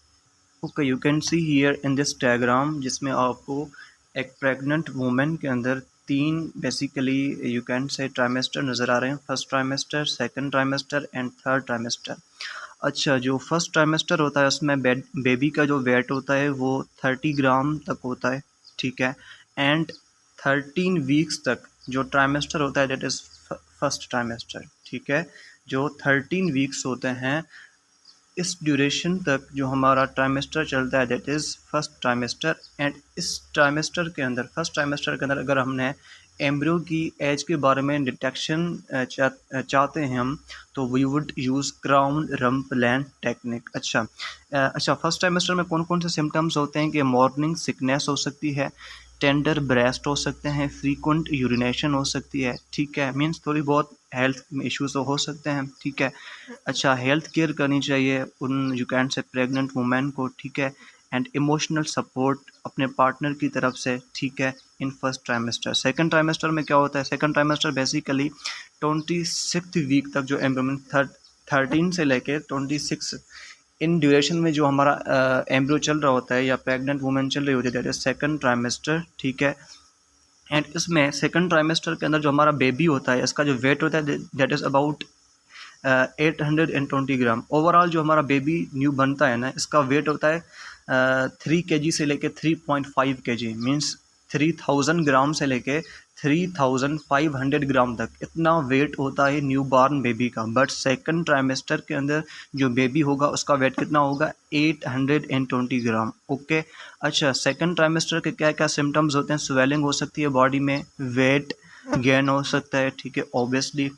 Okay, you can see here in this diagram, जिसमें आपको एक प्रेग्नेंट वुमेन के अंदर 3 बेसिकली यू कैन से ट्राइमेस्टर नज़र आ रहे हैं। First trimester, second trimester and third trimester. अच्छा, जो फर्स्ट ट्राइमेस्टर होता है उसमें बेबी का जो वेट होता है वो 30 ग्राम तक होता है, ठीक है। एंड 13 वीक्स तक जो ट्राइमेस्टर होता है दैट इज़ फर्स्ट ट्राइमेस्टर, ठीक है। जो 13 वीक्स होते हैं, इस ड्यूरेशन तक जो हमारा ट्राइमेस्टर चलता है that is first trimester. And इस ट्राइमेस्टर के अंदर, फर्स्ट ट्राइमेस्टर के अंदर अगर हमने एम्ब्रियो की एज के बारे में डिटेक्शन चाहते हैं हम, तो we would use crown rump length technique. अच्छा, फर्स्ट ट्राइमेस्टर में कौन कौन से सिम्टम्स होते हैं कि मॉर्निंग सिकनेस हो सकती है, टेंडर ब्रेस्ट हो सकते हैं, फ्रीक्वेंट यूरिनेशन हो सकती है, ठीक है। मीन्स थोड़ी बहुत हेल्थ इश्यूज तो हो सकते हैं, ठीक है। अच्छा, हेल्थ केयर करनी चाहिए उन यू कैन से प्रेग्नेंट वुमेन को, ठीक है। एंड इमोशनल सपोर्ट अपने पार्टनर की तरफ से, ठीक है, in first trimester. Second trimester में क्या होता है? Second trimester basically 26th week तक जो एम्ब्रियो 13 से लेके 26 इन ड्यूरेशन में जो हमारा एम्ब्रियो चल रहा होता है या प्रेग्नेंट वुमेन चल रही होती है दैट इज सेकंड ट्राइमेस्टर, ठीक है। एंड इसमें सेकंड ट्राइमेस्टर के अंदर जो हमारा बेबी होता है इसका जो वेट होता है that is about 820 gram. Overall जो हमारा बेबी न्यू बनता है ना, इसका वेट होता है 3 kg से लेके 3.5 kg, मीन्स 3000 ग्राम से लेके 3500 ग्राम तक इतना वेट होता है न्यू बॉर्न बेबी का। बट सेकंड ट्राइमेस्टर के अंदर जो बेबी होगा उसका वेट कितना होगा, 820 ग्राम। ओके। अच्छा, सेकंड ट्राइमेस्टर के क्या क्या सिम्टम्स होते हैं, स्वेलिंग हो सकती है बॉडी में, वेट गेन हो सकता है, ठीक है, ऑब्वियसली,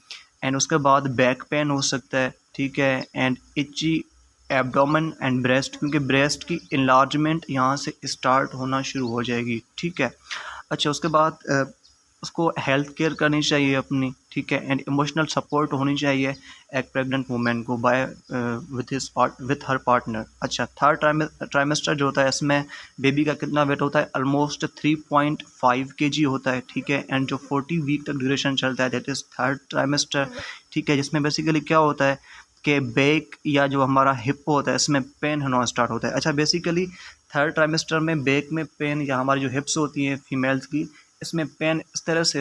एंड उसके बाद बैक पेन हो सकता है, ठीक है, एंड इची एब्डोमेन एंड ब्रेस्ट, क्योंकि ब्रेस्ट की इन्लार्जमेंट यहाँ से स्टार्ट होना शुरू हो जाएगी, ठीक है। अच्छा, उसके बाद उसको हेल्थ केयर करनी चाहिए अपनी, ठीक है, एंड इमोशनल सपोर्ट होनी चाहिए एक प्रेग्नेंट वुमेन को बाय विथ हर पार्टनर। अच्छा, थर्ड ट्राइमेस्टर जो होता है इसमें बेबी का कितना वेट होता है, ऑलमोस्ट 3.5 kg होता है, ठीक है, एंड जो 40 वीक तक ड्यूरेशन चलता है दैट इज़ थर्ड ट्राइमेस्टर, ठीक है, जिसमें बेसिकली क्या होता है कि बैक या जो हमारा हिप होता है इसमें पेन होना स्टार्ट होता है। अच्छा, बेसिकली थर्ड ट्राइमेस्टर में बैक में पेन या हमारी जो हिप्स होती हैं फीमेल्स की, इसमें पेन इस तरह से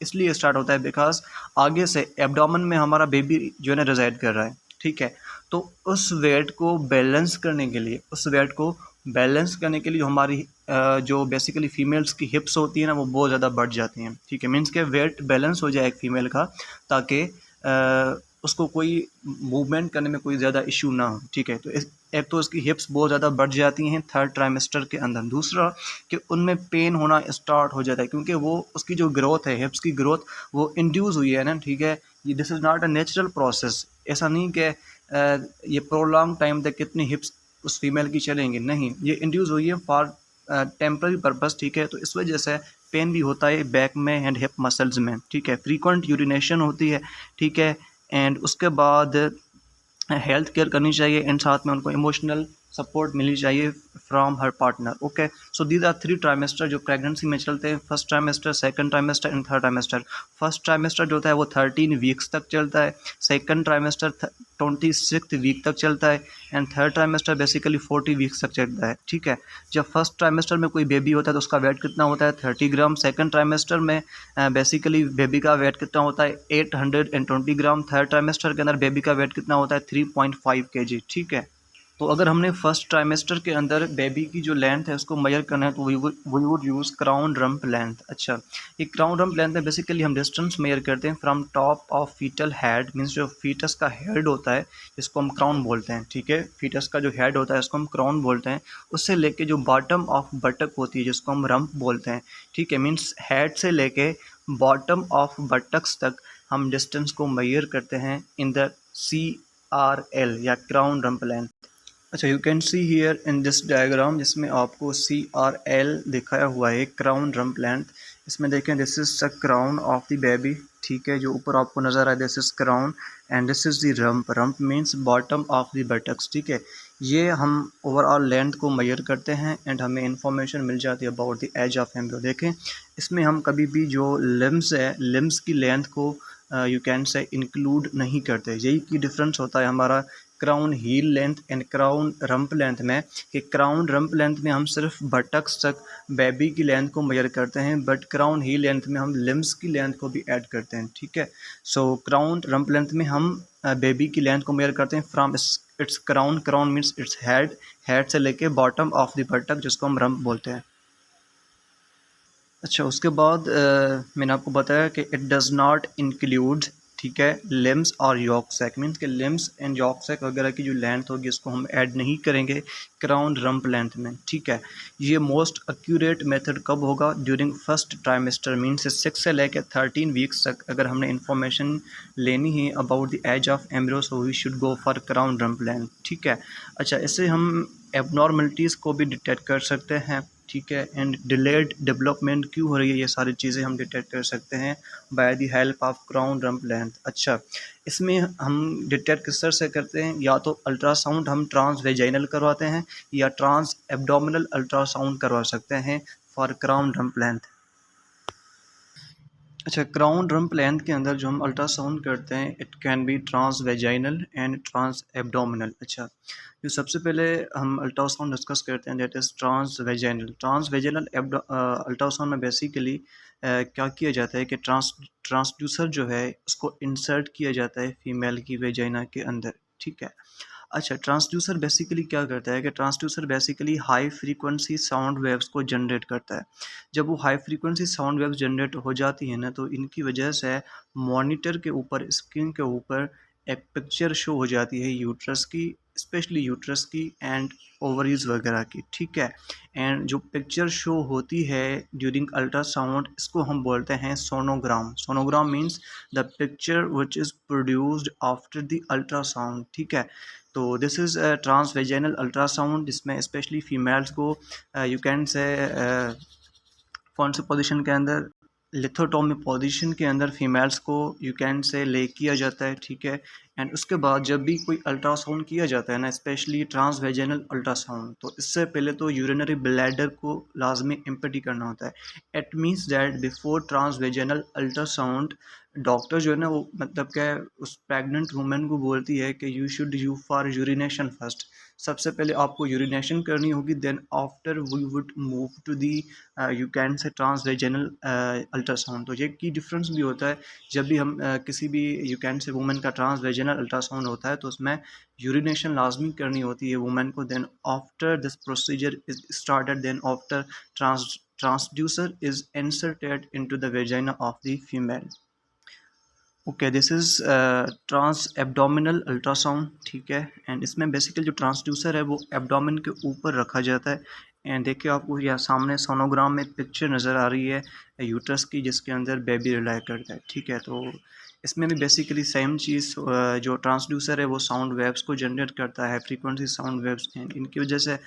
इसलिए स्टार्ट होता है बिकॉज आगे से एब्डोमेन में हमारा बेबी जो है ना रिजाइड कर रहा है, ठीक है। तो उस वेट को बैलेंस करने के लिए जो हमारी जो बेसिकली फीमेल्स की हिप्स होती है ना वो बहुत ज़्यादा बढ़ जाती हैं, ठीक है, मीन्स के वेट बैलेंस हो जाए एक फीमेल का, ताकि उसको कोई मूवमेंट करने में कोई ज़्यादा इशू ना हो, ठीक है। तो एक तो उसकी हिप्स बहुत ज़्यादा बढ़ जाती हैं थर्ड ट्राइमेस्टर के अंदर। दूसरा कि उनमें पेन होना स्टार्ट हो जाता है, क्योंकि वो उसकी जो ग्रोथ है, हिप्स की ग्रोथ वो इंड्यूस हुई है ना, ठीक है। ये this is not a natural process. ऐसा नहीं कि ये प्रोलॉन्ग टाइम तक कितनी हिप्स उस फीमेल की चलेंगी, नहीं, ये इंड्यूस हुई है फॉर टेम्पररी पर्पस, ठीक है। तो इस वजह से पेन भी होता है बैक में एंड हिप मसल्स में, ठीक है। फ्रीक्वेंट यूरिनेशन होती है, ठीक है, एंड उसके बाद हेल्थ केयर करनी चाहिए एंड साथ में उनको इमोशनल सपोर्ट मिलनी चाहिए from her partner. Okay, so these are 3 trimester जो प्रेगनेंसी में चलते हैं, first trimester, second trimester and third trimester. First trimester जो होता है वो 13 वीक्स तक चलता है, सेकंड ट्राइमेस्टर 26 वीक तक चलता है, and third trimester basically 40 weeks तक चलता है, ठीक है। जब फर्स्ट ट्राइमेस्टर में कोई बेबी होता है तो उसका वेट कितना होता है, 30 ग्राम। सेकंड ट्राइमेस्टर में बेसिकली बेबी का वेट कितना होता है, 820 ग्राम। थर्ड ट्राइमेस्टर के अंदर बेबी का वेट कितना होता है, 3.5 kg, ठीक है। तो अगर हमने फर्स्ट ट्राइमेस्टर के अंदर बेबी की जो लेंथ है उसको मेजर करना है तो we would use crown rump length. अच्छा, ये क्राउन रम्प लेंथ में बेसिकली हम डिस्टेंस मेजर करते हैं from top of fetal head, means जो फीटस का हेड होता है इसको हम क्राउन बोलते हैं, ठीक है। फीटस का जो हेड होता है इसको हम क्राउन बोलते हैं, उससे लेके जो बॉटम ऑफ बटक होती है जिसको हम रम्प बोलते हैं, ठीक है, मीन्स हेड से लेके बॉटम ऑफ बटक्स तक हम डिस्टेंस को मेजर करते हैं इन द CRL या क्राउन रम्प लेंथ। अच्छा, you can see here in this diagram जिसमें आपको CRL दिखाया हुआ है, क्राउन रम्प लेंथ। इसमें देखें, this is the crown of the baby, ठीक है, जो ऊपर आपको नज़र आ रहा है this is crown and this is the rump. Rump means bottom of the buttocks, ठीक है। ये हम ओवरऑल लेंथ को मेजर करते हैं एंड हमें इंफॉर्मेशन मिल जाती है about the age of embryo. देखें, इसमें हम कभी भी जो लिम्स है, लिम्स की लेंथ को यू कैन से इंक्लूड नहीं करते। यही की डिफरेंस होता है हमारा crown heel length and crown rump length में, कि क्राउन रम्प लेंथ में हम सिर्फ बटक्स तक बेबी की लेंथ को मेजर करते हैं, बट क्राउन हील लेंथ में हम लिम्स की लेंथ को भी ऐड करते हैं, ठीक है। सो क्राउन रम्प लेंथ में हम बेबी की लेंथ को मेजर करते हैं from its crown. Crown means its head, head से लेके बॉटम ऑफ द बटक जिसको हम रम्प बोलते हैं। अच्छा, उसके बाद मैंने आपको बताया कि इट डज़ नॉट इंक्लूड, ठीक है, लिम्स और यॉक सैक, मीन्स के लिम्स एंड यॉक सैक वगैरह की जो लेंथ होगी इसको हम ऐड नहीं करेंगे क्राउन रम्प लेंथ में, ठीक है। ये मोस्ट एक्यूरेट मेथड कब होगा, ड्यूरिंग फर्स्ट ट्राइमेस्टर, मीन्स 6 से लेकर 13 वीक्स तक अगर हमने इन्फॉर्मेशन लेनी है about the age of embryo, so we should go for crown rump length, ठीक है। अच्छा, इससे हम एबनॉर्मलिटीज़ को भी डिटेक्ट कर सकते हैं, ठीक है, एंड डिलेड डेवलपमेंट क्यों हो रही है ये सारी चीज़ें हम डिटेक्ट कर सकते हैं by the help of crown rump length. अच्छा, इसमें हम डिटेक्ट किस तरह से करते हैं, या तो अल्ट्रासाउंड हम ट्रांस वेजाइनल करवाते हैं या ट्रांस एब्डोमिनल अल्ट्रासाउंड करवा सकते हैं फॉर क्राउन रम्प लेंथ। अच्छा, क्राउन रम्प लेंथ के अंदर जो हम अल्ट्रासाउंड करते हैं it can be trans vaginal and trans abdominal. अच्छा, जो सबसे पहले हम अल्ट्रासाउंड डिस्कस करते हैं that is trans vaginal. Trans vaginal ultrasound में बेसिकली क्या किया जाता है कि ट्रांसड्यूसर जो है उसको इंसर्ट किया जाता है फीमेल की वेजाइना के अंदर, ठीक है। अच्छा, ट्रांसड्यूसर बेसिकली क्या करता है कि transducer basically high frequency sound waves को जनरेट करता है। जब वो high frequency sound waves generate हो जाती है ना, तो इनकी वजह से मॉनिटर के ऊपर, स्क्रीन के ऊपर एक पिक्चर शो हो जाती है यूट्रस की, स्पेशली यूट्रस की एंड ओवरीज वगैरह की, ठीक है। एंड जो पिक्चर शो होती है ड्यूरिंग अल्ट्रासाउंड, इसको हम बोलते हैं sonogram. Sonogram means the picture which is produced after the ultrasound, ठीक है। तो दिस इज़ ट्रांसवेजेनल अल्ट्रासाउंड, जिसमें स्पेशली फीमेल्स को यू कैन से कौन से पोजीशन के अंदर, लिथोटोमी पोजीशन के अंदर फीमेल्स को यू कैन से ले किया जाता है, ठीक है। एंड उसके बाद जब भी कोई अल्ट्रासाउंड किया जाता है ना, स्पेशली ट्रांसवेजेनल अल्ट्रासाउंड, तो इससे पहले तो यूरिनरी ब्लैडर को लाजमी एम्पटी करना होता है। It means that before transvaginal ultrasound, doctor जो है ना, वो मतलब क्या है, उस प्रेग्नेंट वुमेन को बोलती है कि you should you for urination first. सबसे पहले आपको यूरिनेशन करनी होगी, then after we would move to the you can say transvaginal ultrasound. तो ये की डिफरेंस भी होता है। जब भी हम किसी भी यू कैन से वुमेन का ट्रांसवेजेनल अल्ट्रासाउंड होता है, तो उसमें यूरिनेशन लाजमी करनी होती है वुमेन को। Then after this procedure is started, then after transducer is inserted into the vagina of the female. Okay, this is trans abdominal ultrasound, ठीक है। एंड इसमें बेसिकली जो ट्रांसड्यूसर है वो एब्डोमेन के ऊपर रखा जाता है। एंड देखिए, आपको यहाँ सामने सोनोग्राम में पिक्चर नज़र आ रही है यूट्रस की, जिसके अंदर बेबी रिलाई करता है, ठीक है। तो इसमें भी बेसिकली सेम चीज़, जो ट्रांसड्यूसर है वो साउंड वेव्स को जनरेट करता है, फ्रीक्वेंसी साउंड वेव्स, एंड इनकी वजह से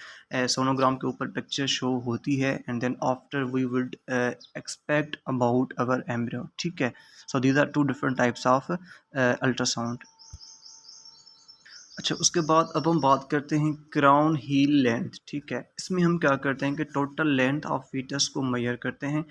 सोनोग्राम के ऊपर पिक्चर शो होती है। And then after we would expect about our embryo, ठीक है। So these are two different types of ultrasound. अच्छा, उसके बाद अब हम बात करते हैं क्राउन हील लेंथ, ठीक है। इसमें हम क्या करते हैं कि टोटल लेंथ ऑफ फीटस को मेजर करते हैं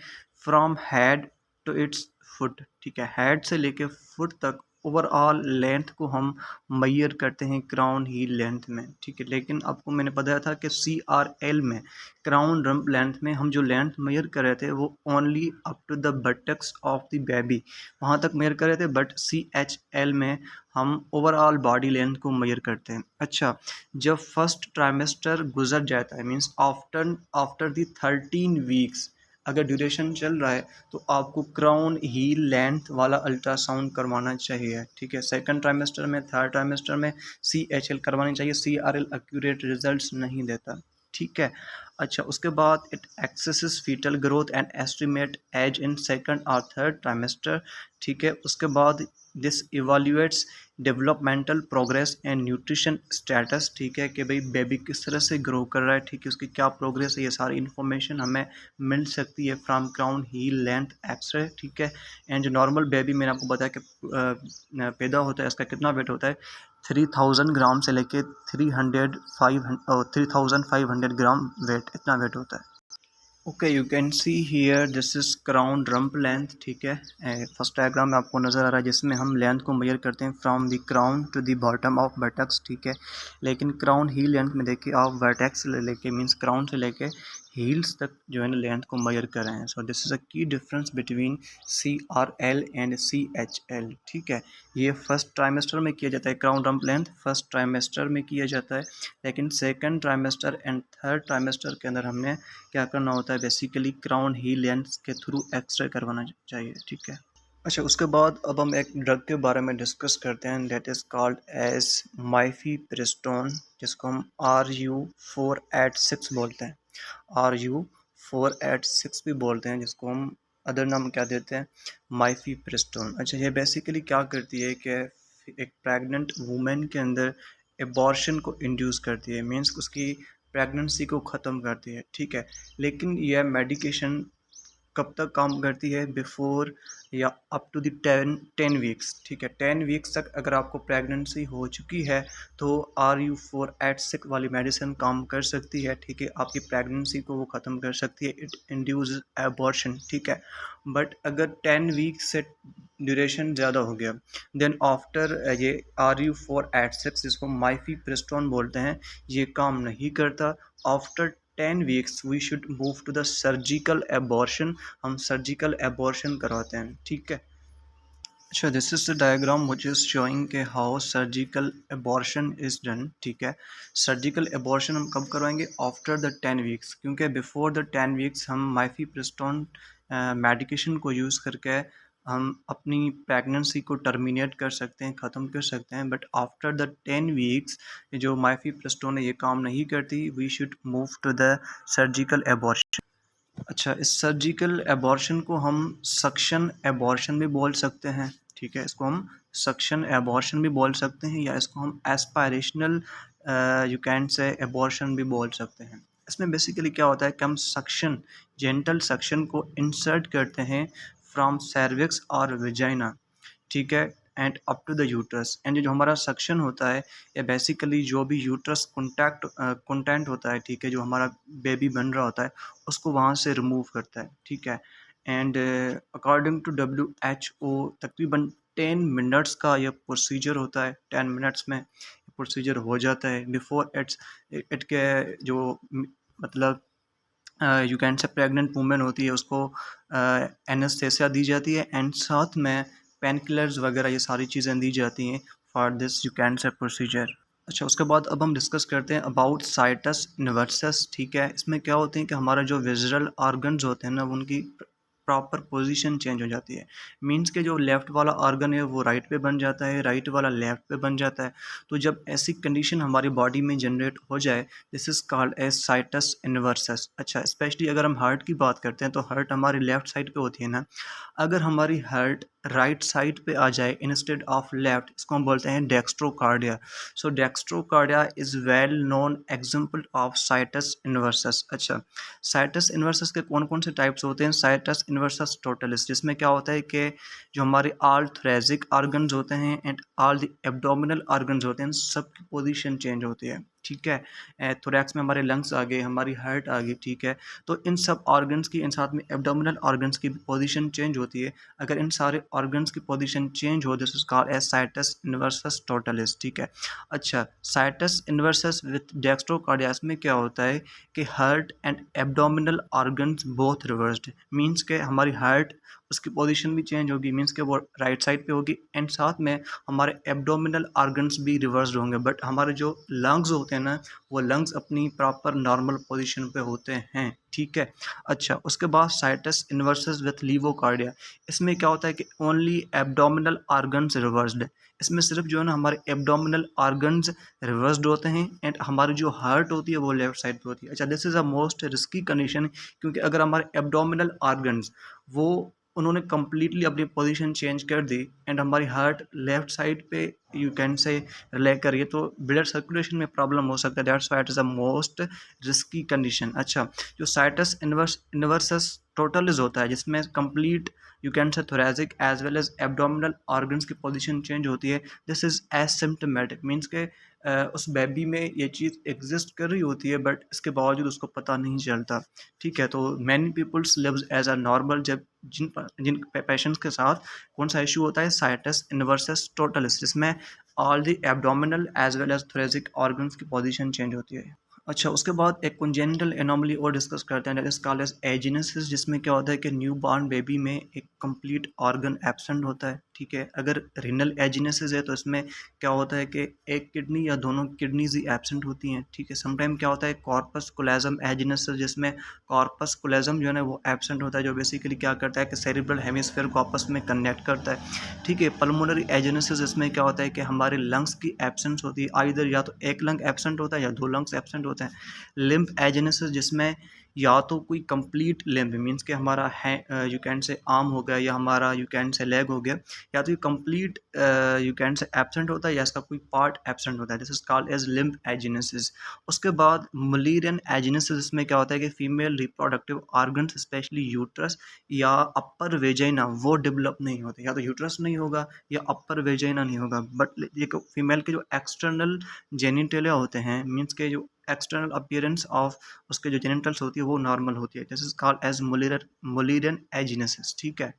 from head to its foot, ठीक है। हेड से लेके फुट तक ओवरऑल लेंथ को हम मेजर करते हैं क्राउन हील लेंथ में, ठीक है। लेकिन आपको मैंने बताया था कि CRL में, क्राउन रम्प लेंथ में, हम जो लेंथ मेजर कर रहे थे वो only up to the buttocks of the baby, वहाँ तक मेजर कर रहे थे। बट CHL में हम ओवरऑल बॉडी लेंथ को मेजर करते हैं। अच्छा, जब फर्स्ट ट्राइमेस्टर गुजर जाता है, means after after the 13 weeks, अगर ड्यूरेशन चल रहा है, तो आपको क्राउन हील लेंथ वाला अल्ट्रासाउंड करवाना चाहिए, ठीक है। सेकंड ट्राइमेस्टर में, थर्ड ट्राइमेस्टर में CHL करवानी चाहिए। CRL एक्यूरेट रिजल्ट्स नहीं देता, ठीक है। अच्छा, उसके बाद it assesses foetal growth and estimate age in second और थर्ड ट्राइमेस्टर, ठीक है। उसके बाद this evaluates developmental progress and nutrition status, ठीक है, कि भाई बेबी किस तरह से ग्रो कर रहा है, ठीक है, उसकी क्या प्रोग्रेस है, ये सारी इन्फॉर्मेशन हमें मिल सकती है from crown heel length x ray, ठीक है। एंड जो नॉर्मल बेबी, मैंने आपको बताया कि पैदा होता है, इसका कितना वेट होता है, 3000 ग्राम से लेके 3500 ग्राम वेट, इतना वेट होता है। Okay, you can see here this is crown rump length, ठीक है। फर्स्ट डायग्राम में आपको नज़र आ रहा है, जिसमें हम लेंथ को मेजर करते हैं from the crown to the bottom of buttocks, ठीक है। लेकिन क्राउन हील लेंथ में देखिए आप, वर्टेक्स से लेके, मीन्स क्राउन से लेके हील्स तक जो है ना लेंथ को मेजर कर रहे हैं। सो दिस इज़ अ की difference between CRL and CHL, ठीक है। ये फर्स्ट ट्राइमेस्टर में किया जाता है, crown rump length first trimester में किया जाता है। लेकिन second trimester and third trimester के अंदर हमने क्या करना होता है, बेसिकली क्राउन हील लेंस के थ्रू एक्सरे करवाना चाहिए, ठीक है। अच्छा, उसके बाद अब हम एक ड्रग के बारे में डिस्कस करते हैं, दैट इज़ कॉल्ड एज माइफीप्रिस्टोन, जिसको हम RU486 बोलते हैं। RU486 भी बोलते हैं, जिसको हम अदर नाम क्या देते हैं, माइफीप्रिस्टोन। अच्छा, ये बेसिकली क्या करती है कि एक प्रेग्नेंट वुमेन के अंदर एबॉर्शन को इंड्यूस करती है, मीन्स उसकी प्रेगनेंसी को ख़त्म करती है, ठीक है। लेकिन यह मेडिकेशन कब तक काम करती है, बिफोर या अप टू द 10 वीक्स, ठीक है। 10 वीक्स तक अगर आपको प्रेगनेंसी हो चुकी है, तो RU486 वाली मेडिसिन काम कर सकती है, ठीक है। आपकी प्रेगनेंसी को वो ख़त्म कर सकती है, इट इंड्यूस एबॉर्शन, ठीक है। बट अगर 10 वीक्स से ड्यूरेशन ज़्यादा हो गया, देन आफ्टर ये RU486, जिसको माइफीप्रिस्टोन बोलते हैं, ये काम नहीं करता। After 10 weeks we should move to the surgical abortion, हम सर्जिकल एबॉर्शन करवाते हैं, ठीक है। अच्छा, this is the diagram which is showing के how surgical abortion is done. ठीक है, सर्जिकल एबॉर्शन हम कब करवाएंगे? आफ्टर द 10 वीक्स, क्योंकि बिफोर द 10 वीक्स हम माइफीप्रिस्टोन मेडिकेशन को यूज़ करके हम अपनी प्रेगनेंसी को टर्मिनेट कर सकते हैं, ख़त्म कर सकते हैं। बट आफ्टर द 10 वीक्स जो माइफीप्रिस्टोन है ये काम नहीं करती, we should move to the surgical abortion. अच्छा, इस सर्जिकल एबॉर्शन को हम सक्शन एबॉर्शन भी बोल सकते हैं। ठीक है, इसको हम सक्शन एबॉर्शन भी बोल सकते हैं, या इसको हम एस्पायरेशनल यू कैन से एबॉर्शन भी बोल सकते हैं। इसमें बेसिकली क्या होता है कि हम सक्शन, जेंटल सक्शन को इंसर्ट करते हैं फ्रॉम सर्विक्स और विजाइना। ठीक है, and up to the uterus. And ये जो हमारा सक्शन होता है ये बेसिकली जो भी यूट्रस कंटेंट होता है, ठीक है, जो हमारा बेबी बन रहा होता है उसको वहाँ से रिमूव करता है। ठीक है, एंड अकॉर्डिंग टू WHO तकरीबन 10 मिनट्स का ये प्रोसीजर होता है। 10 मिनट्स में प्रोसीजर हो जाता है। बिफोर इट के जो मतलब यू कैन से प्रेग्नेंट वूमेन होती है उसको एनेस्थेसिया दी जाती है, एंड साथ में पेन किलर्स वगैरह ये सारी चीज़ें दी जाती हैं फॉर दिस यू कैन से प्रोसीजर। अच्छा, उसके बाद अब हम डिस्कस करते हैं अबाउट साइटस इन्वर्सस। ठीक है, इसमें क्या होते हैं कि हमारा जो विजुअल ऑर्गन्स होते हैं ना उनकी प्रॉपर पोजीशन चेंज हो जाती है। मींस के जो लेफ़्ट वाला ऑर्गन है वो राइट पे बन जाता है, राइट वाला लेफ़्ट पे बन जाता है। तो जब ऐसी कंडीशन हमारी बॉडी में जनरेट हो जाए, this is called as situs inversus. अच्छा, स्पेशली अगर हम हार्ट की बात करते हैं तो हार्ट हमारी लेफ़्ट साइड पे होती है ना। अगर हमारी हार्ट राइट साइड पे आ जाए इंस्टेड ऑफ लेफ्ट, इसको हम बोलते हैं dextrocardia. So dextrocardia is well known example of situs inversus. अच्छा, साइटस इन्वर्सस के कौन कौन से टाइप्स होते हैं? साइटस इन्वर्सस टोटलिस, जिसमें क्या होता है कि जो हमारे ऑल थोरेसिक ऑर्गन्स होते हैं and all the abdominal organs होते हैं, सबकी पोजीशन चेंज होती है। ठीक है, थोरैक्स में हमारे लंग्स आ गए, हमारी हार्ट आ गई। ठीक है, तो इन सब ऑर्गन्स की, इन साथ में एब्डोमिनल ऑर्गन्स की पोजीशन चेंज होती है। अगर इन सारे ऑर्गन्स की पोजीशन चेंज हो, this is called as situs inversus totalis. ठीक है, अच्छा, साइटस इन्वर्सस विथ डेक्स्ट्रोकार्डियास में क्या होता है कि heart and abdominal organs both reversed. Means के हमारी हार्ट, उसकी पोजीशन भी चेंज होगी, मीन्स के वो राइट साइड पे होगी, एंड साथ में हमारे एब्डोमिनल ऑर्गन्स भी रिवर्स्ड होंगे। बट हमारे जो लंग्स होते हैं ना, वो लंग्स अपनी प्रॉपर नॉर्मल पोजीशन पे होते हैं। ठीक है, अच्छा, उसके बाद साइटस इन्वर्सस विथ लीवोकार्डिया। इसमें क्या होता है कि ओनली एब्डोमिनल ऑर्गन्स रिवर्स्ड है। इसमें सिर्फ जो है ना हमारे एब्डोमिनल ऑर्गन्स रिवर्स्ड होते हैं, एंड हमारी जो हार्ट होती है वो लेफ्ट साइड पे होती है। अच्छा, this is a most risky condition, क्योंकि अगर हमारे एब्डोमिनल ऑर्गन्स वो उन्होंने कम्प्लीटली अपनी पोजीशन चेंज कर दी एंड हमारी हार्ट लेफ्ट साइड पे यू कैन से रिले करिए, तो ब्लड सर्कुलेशन में प्रॉब्लम हो सकता है। That's why it is a most risky condition. अच्छा, जो साइटस इन्वर्सस टोटलिस होता है, जिसमें complete you can say thoracic as well as abdominal organs की पोजीशन चेंज होती है, दिस इज एसिम्प्टोमेटिक। मीन्स के उस बेबी में ये चीज़ एग्जिस्ट कर रही होती है बट इसके बावजूद उसको पता नहीं चलता। ठीक है, तो many peoples lives as a normal. जब जिन पेशेंट्स के साथ कौन सा इशू होता है? साइटस इन्वर्सस टोटलिस, जिसमें all the abdominal as well as thoracic organs की पोजीशन चेंज होती है। अच्छा, उसके बाद एक कंजेनिटल एनोमली और डिस्कस करते हैं, दैट इज कॉल्ड एज एजिनेसिस, जिसमें क्या होता है कि न्यू बॉर्न बेबी में एक कंप्लीट ऑर्गन एब्सेंट होता है। ठीक है, अगर रीनल एजिनेसिस है तो इसमें क्या होता है कि एक किडनी या दोनों किडनीज ही एब्सेंट होती हैं। ठीक है, समटाइम क्या होता है कॉर्पस कोलेजम एजिनेसिस, जिसमें कॉर्पस कोलेजम जो है ना वो एब्सेंट होता है, जो बेसिकली क्या करता है कि सेरिब्रल हेमिस्फीयर को आपस में कनेक्ट करता है। ठीक है, पल्मोनरी एजिनेसिस, इसमें क्या होता है कि हमारे लंग्स की एब्सेंस होती है, आइदर या तो एक लंग एब्सेंट होता है या दो लंग्स एब्सेंट होते हैं। लिम्फ एजेनेसिस, जिसमें या तो कोई कंप्लीट लिम्फ मीन्स कि हमारा है यू कैन से आर्म हो गया या हमारा यू कैन से लेग हो गया, या तो ये complete you can say absent होता है या इसका कोई पार्ट एब्सेंट होता है। This is called as limb agenesis. उसके बाद मलेरियन एजेनेसिस, इसमें क्या होता है कि female reproductive organs specially uterus या अपर वेजाइना वो डेवलप नहीं होते, या तो यूट्रस नहीं होगा या अपर वेजाइना नहीं होगा। बट ये फीमेल के जो एक्सटर्नल जेनिटलिया होते हैं, मीन्स के जो एक्सटर्नल अपीयरेंस ऑफ उसके जो जेनिटल्स होती है वो नॉर्मल होती है। This is called as Mullerian agenesis. ठीक है,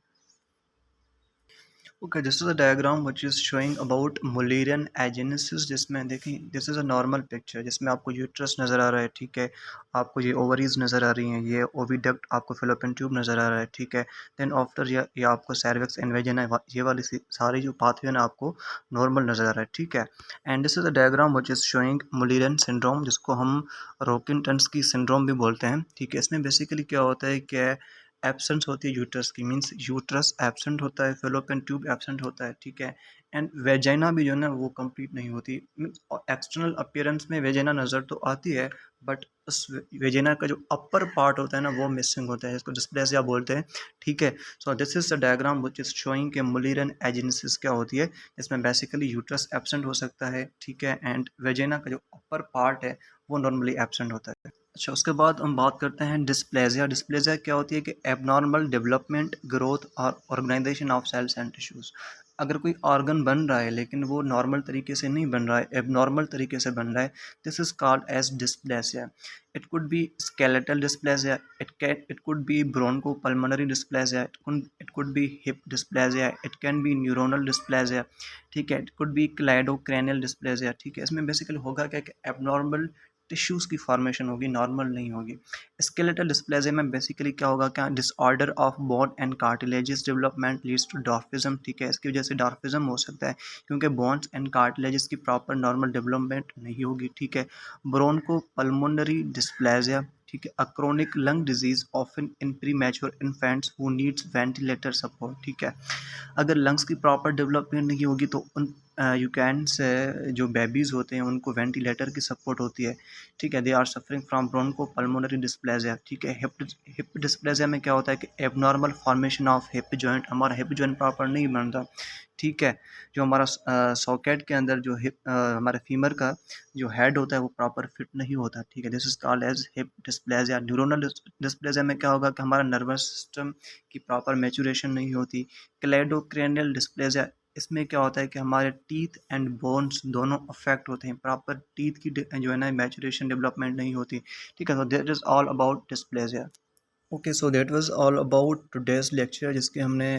okay, this is a diagram which is showing about Mullerian agenesis, जिसमें देखिए this is a normal picture जिसमें आपको यूट्रस नज़र आ रहा है, ठीक है। आपको ये ओवरीज नज़र आ रही हैं, ये ओविडक्ट, आपको फिलोपियन ट्यूब नज़र आ रहा है, ठीक है। देन आफ्टर ये आपको सर्विक्स एंड वेजिना, ये वाली सारी जो पाथवे ना आपको नॉर्मल नज़र आ रहा है, ठीक है। And this is a diagram which is showing Mullerian syndrome, जिसको हम रोकिंटन्स की सिंड्रोम भी बोलते हैं, ठीक है। इसमें बेसिकली क्या होता है कि एब्सेंस होती है यूट्रस की, मींस यूट्रस एब्सेंट होता है, फेलोपियन ट्यूब एब्सेंट होता है, ठीक है। एंड वेजाइना भी जो है ना वो कंप्लीट नहीं होती। एक्सटर्नल अपीयरेंस में वेजाइना नज़र तो आती है, बट उस वेजाइना का जो अपर पार्ट होता है ना वो मिसिंग होता है, इसको डिस्प्लेसिया बोलते हैं, ठीक है। So this is the diagram which is showing कि मुलेरियन एजेनेसिस क्या होती है। इसमें बेसिकली यूट्रस एब्सेंट हो सकता है, ठीक है, एंड वेजाइना का जो अपर पार्ट है वो नॉर्मली एब्सेंट होता है। अच्छा, उसके बाद हम बात करते हैं डिस्प्लेजिया। डिस्प्लेजिया क्या होती है कि एबनॉर्मल डेवलपमेंट, ग्रोथ और organization of cells and tissues. अगर कोई ऑर्गन बन रहा है लेकिन वो नॉर्मल तरीके से नहीं बन रहा है, एबनॉर्मल तरीके से बन रहा है, this is called as dysplasia. It could be skeletal dysplasia, it could be bronchopulmonary dysplasia, it could be hip dysplasia, it can be neuronal dysplasia, ठीक है। It could be cleidocranial dysplasia, ठीक है। इसमें बेसिकली होगा क्या कि abnormal tissues की formation होगी, नॉर्मल नहीं होगी। स्केलेटल डिस्प्लेजिया में बेसिकली क्या होगा, क्या disorder of bone and cartilages development leads to dwarfism, ठीक है। इसकी वजह से डॉर्फिज्म हो सकता है क्योंकि बोन्स एंड कार्टिलेजेस की प्रॉपर नॉर्मल डेवलपमेंट नहीं होगी, ठीक है। ब्रोंको पल्मोनरी डिस्प्लेजिया, ठीक है, अ chronic lung disease often in pre mature infants who needs ventilator support, ठीक है। अगर लंग्स की प्रॉपर डेवलपमेंट नहीं होगी तो उन यू कैन से जो बेबीज़ होते हैं उनको वेंटिलेटर की सपोर्ट होती है, ठीक है। They are suffering from broncho pulmonary dysplasia, ठीक है। हिप डिस्प्लेजिया में क्या होता है कि abnormal formation of hip joint, हमारा हिप जॉइंट प्रॉपर नहीं बनता, ठीक है। जो हमारा सॉकेट के अंदर जो हिप हमारे फीमर का जो हेड होता है वो प्रॉपर फिट नहीं होता, ठीक है। This is called as hip dysplasia. Neuronal dysplasia में क्या होगा कि हमारा नर्वस सिस्टम की प्रॉपर मैचुरेशन नहीं होती। क्लेडोक्रेनियल डिस्प्लेजिया, इसमें क्या होता है कि हमारे टीथ एंड बोन्स दोनों अफेक्ट होते हैं, प्रॉपर टीथ की जो है ना मैचुरेशन डेवलपमेंट नहीं होती, ठीक है। So that is all about dysplasia. Okay, so that was all about today's lecture, जिसके हमने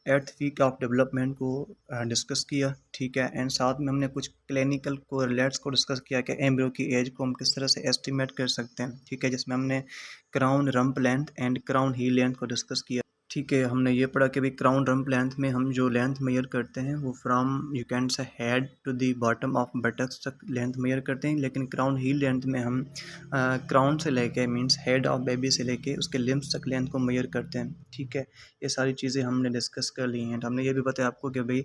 एट्थ वीक ऑफ डेवलपमेंट को डिस्कस किया, ठीक है। एंड साथ में हमने कुछ क्लिनिकल कोरिलेट्स को डिस्कस किया कि एम्ब्रियो की एज को हम किस तरह से एस्टिमेट कर सकते हैं, ठीक है। जिसमें हमने crown rump length and crown heel length को डिस्कस किया, ठीक है। हमने ये पढ़ा कि भाई क्राउन रम्प लेंथ में हम जो लेंथ मेजर करते हैं वो from you can say head to the bottom of buttocks तक लेंथ मेजर करते हैं, लेकिन क्राउन हील लेंथ में हम क्राउन से लेके मींस हेड ऑफ बेबी से लेके उसके लिम्स तक लेंथ को मेजर करते हैं, ठीक है। ये सारी चीज़ें हमने डिस्कस कर ली हैं। हमने ये भी बताया आपको कि भाई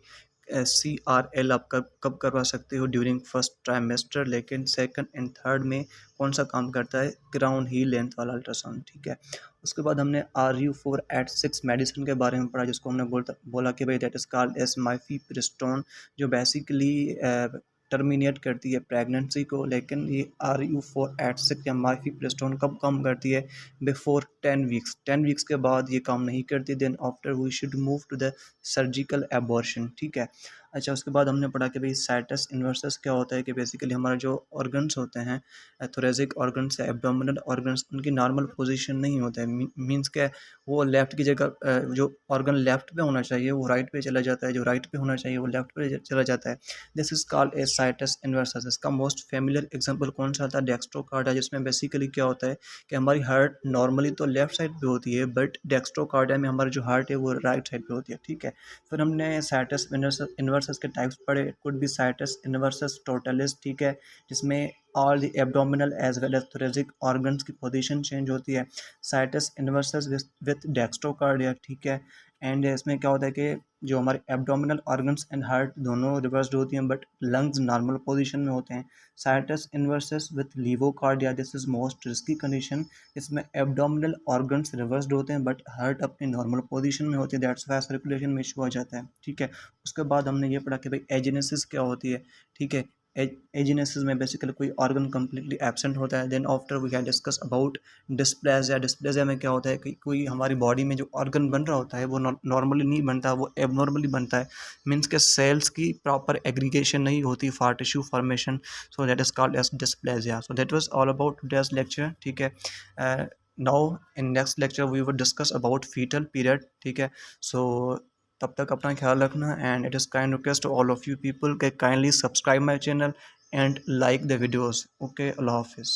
CRL आप कब कब करवा सकते हो, ड्यूरिंग फर्स्ट ट्राइमेस्टर, लेकिन सेकंड एंड थर्ड में कौन सा काम करता है, क्राउन हील लेंथ वाला अल्ट्रासाउंड, ठीक है। उसके बाद हमने RU486 मेडिसिन के बारे में पढ़ा, जिसको हमने बोला कि भाई दैट इज़ कॉल्ड एज माइफीप्रिस्टोन, जो बेसिकली टर्मिनेट करती है प्रेगनेंसी को। लेकिन ये RU486 या माइफीप्रिस्टोन कब काम करती है, बिफोर 10 वीक्स, 10 वीक्स के बाद ये काम नहीं करती। Then after we should move to the surgical abortion, ठीक है। अच्छा, उसके बाद हमने पढ़ा कि भाई साइटस इन्वर्सस क्या होता है, कि बेसिकली हमारे जो ऑर्गन्स होते हैं, थोरेसिक ऑर्गन्स, एब्डोमिनल ऑर्गन्स, उनकी नॉर्मल पोजीशन नहीं होता है। मींस क्या, वो लेफ्ट की जगह जो ऑर्गन लेफ्ट पे होना चाहिए वो राइट पे चला जाता है, जो राइट पे होना चाहिए वो लेफ्ट पे चला जाता है। This is called a situs inversus. इसका मोस्ट फेमिलियर एग्जांपल कौन सा था, डेक्स्ट्रोकार्डिया, जिसमें बेसिकली क्या होता है कि हमारी हार्ट नॉर्मली तो लेफ्ट साइड पे होती है, बट डेक्स्ट्रोकार्डिया में हमारी जो हार्ट है वो राइट साइड पे होती है, ठीक है। फिर हमने साइटस इन्वर्सस के टाइप्स पढ़े। It could be situs inversus totalis, ठीक है, जिसमें all the abdominal as well as thoracic organs की पोजीशन चेंज होती है। साइटस इन्वर्सस विथ डेक्स्ट्रोकार्डिया, ठीक है। एंड इसमें क्या होता है कि जो हमारे एब्डोमिनल ऑर्गन्स एंड हार्ट दोनों रिवर्स्ड होती हैं, बट लंग्स नॉर्मल पोजीशन में होते हैं। Situs inversus with levocardia, this is most risky condition. इसमें एब्डोमिनल ऑर्गन्स रिवर्स्ड होते हैं बट हार्ट अपनी नॉर्मल पोजीशन में होती है, दैट्स वाई सर्कुलेशन में इशू आ जाता है, ठीक है। उसके बाद हमने ये पढ़ा कि भाई एजेनेसिस क्या होती है, ठीक है। एजेनेसिस में बेसिकली कोई ऑर्गन कम्प्लीटली एब्सेंट होता है। Then after we can discuss about dysplasia. Dysplasia में क्या होता है कि कोई हमारी बॉडी में जो ऑर्गन बन रहा होता है वो नॉर्मली नहीं बनता, वो एबनॉर्मली बनता है। मीन्स के सेल्स की प्रॉपर एग्रीगेशन नहीं होती for tissue formation, so that is called as dysplasia. So that was all about today's lecture, ठीक है। Now in next lecture we will discuss about fetal period, ठीक है। सो तब तक अपना ख्याल रखना and it is kind request to all of you people के kindly subscribe my channel and like the videos. Okay, अल्लाह हाफिज़।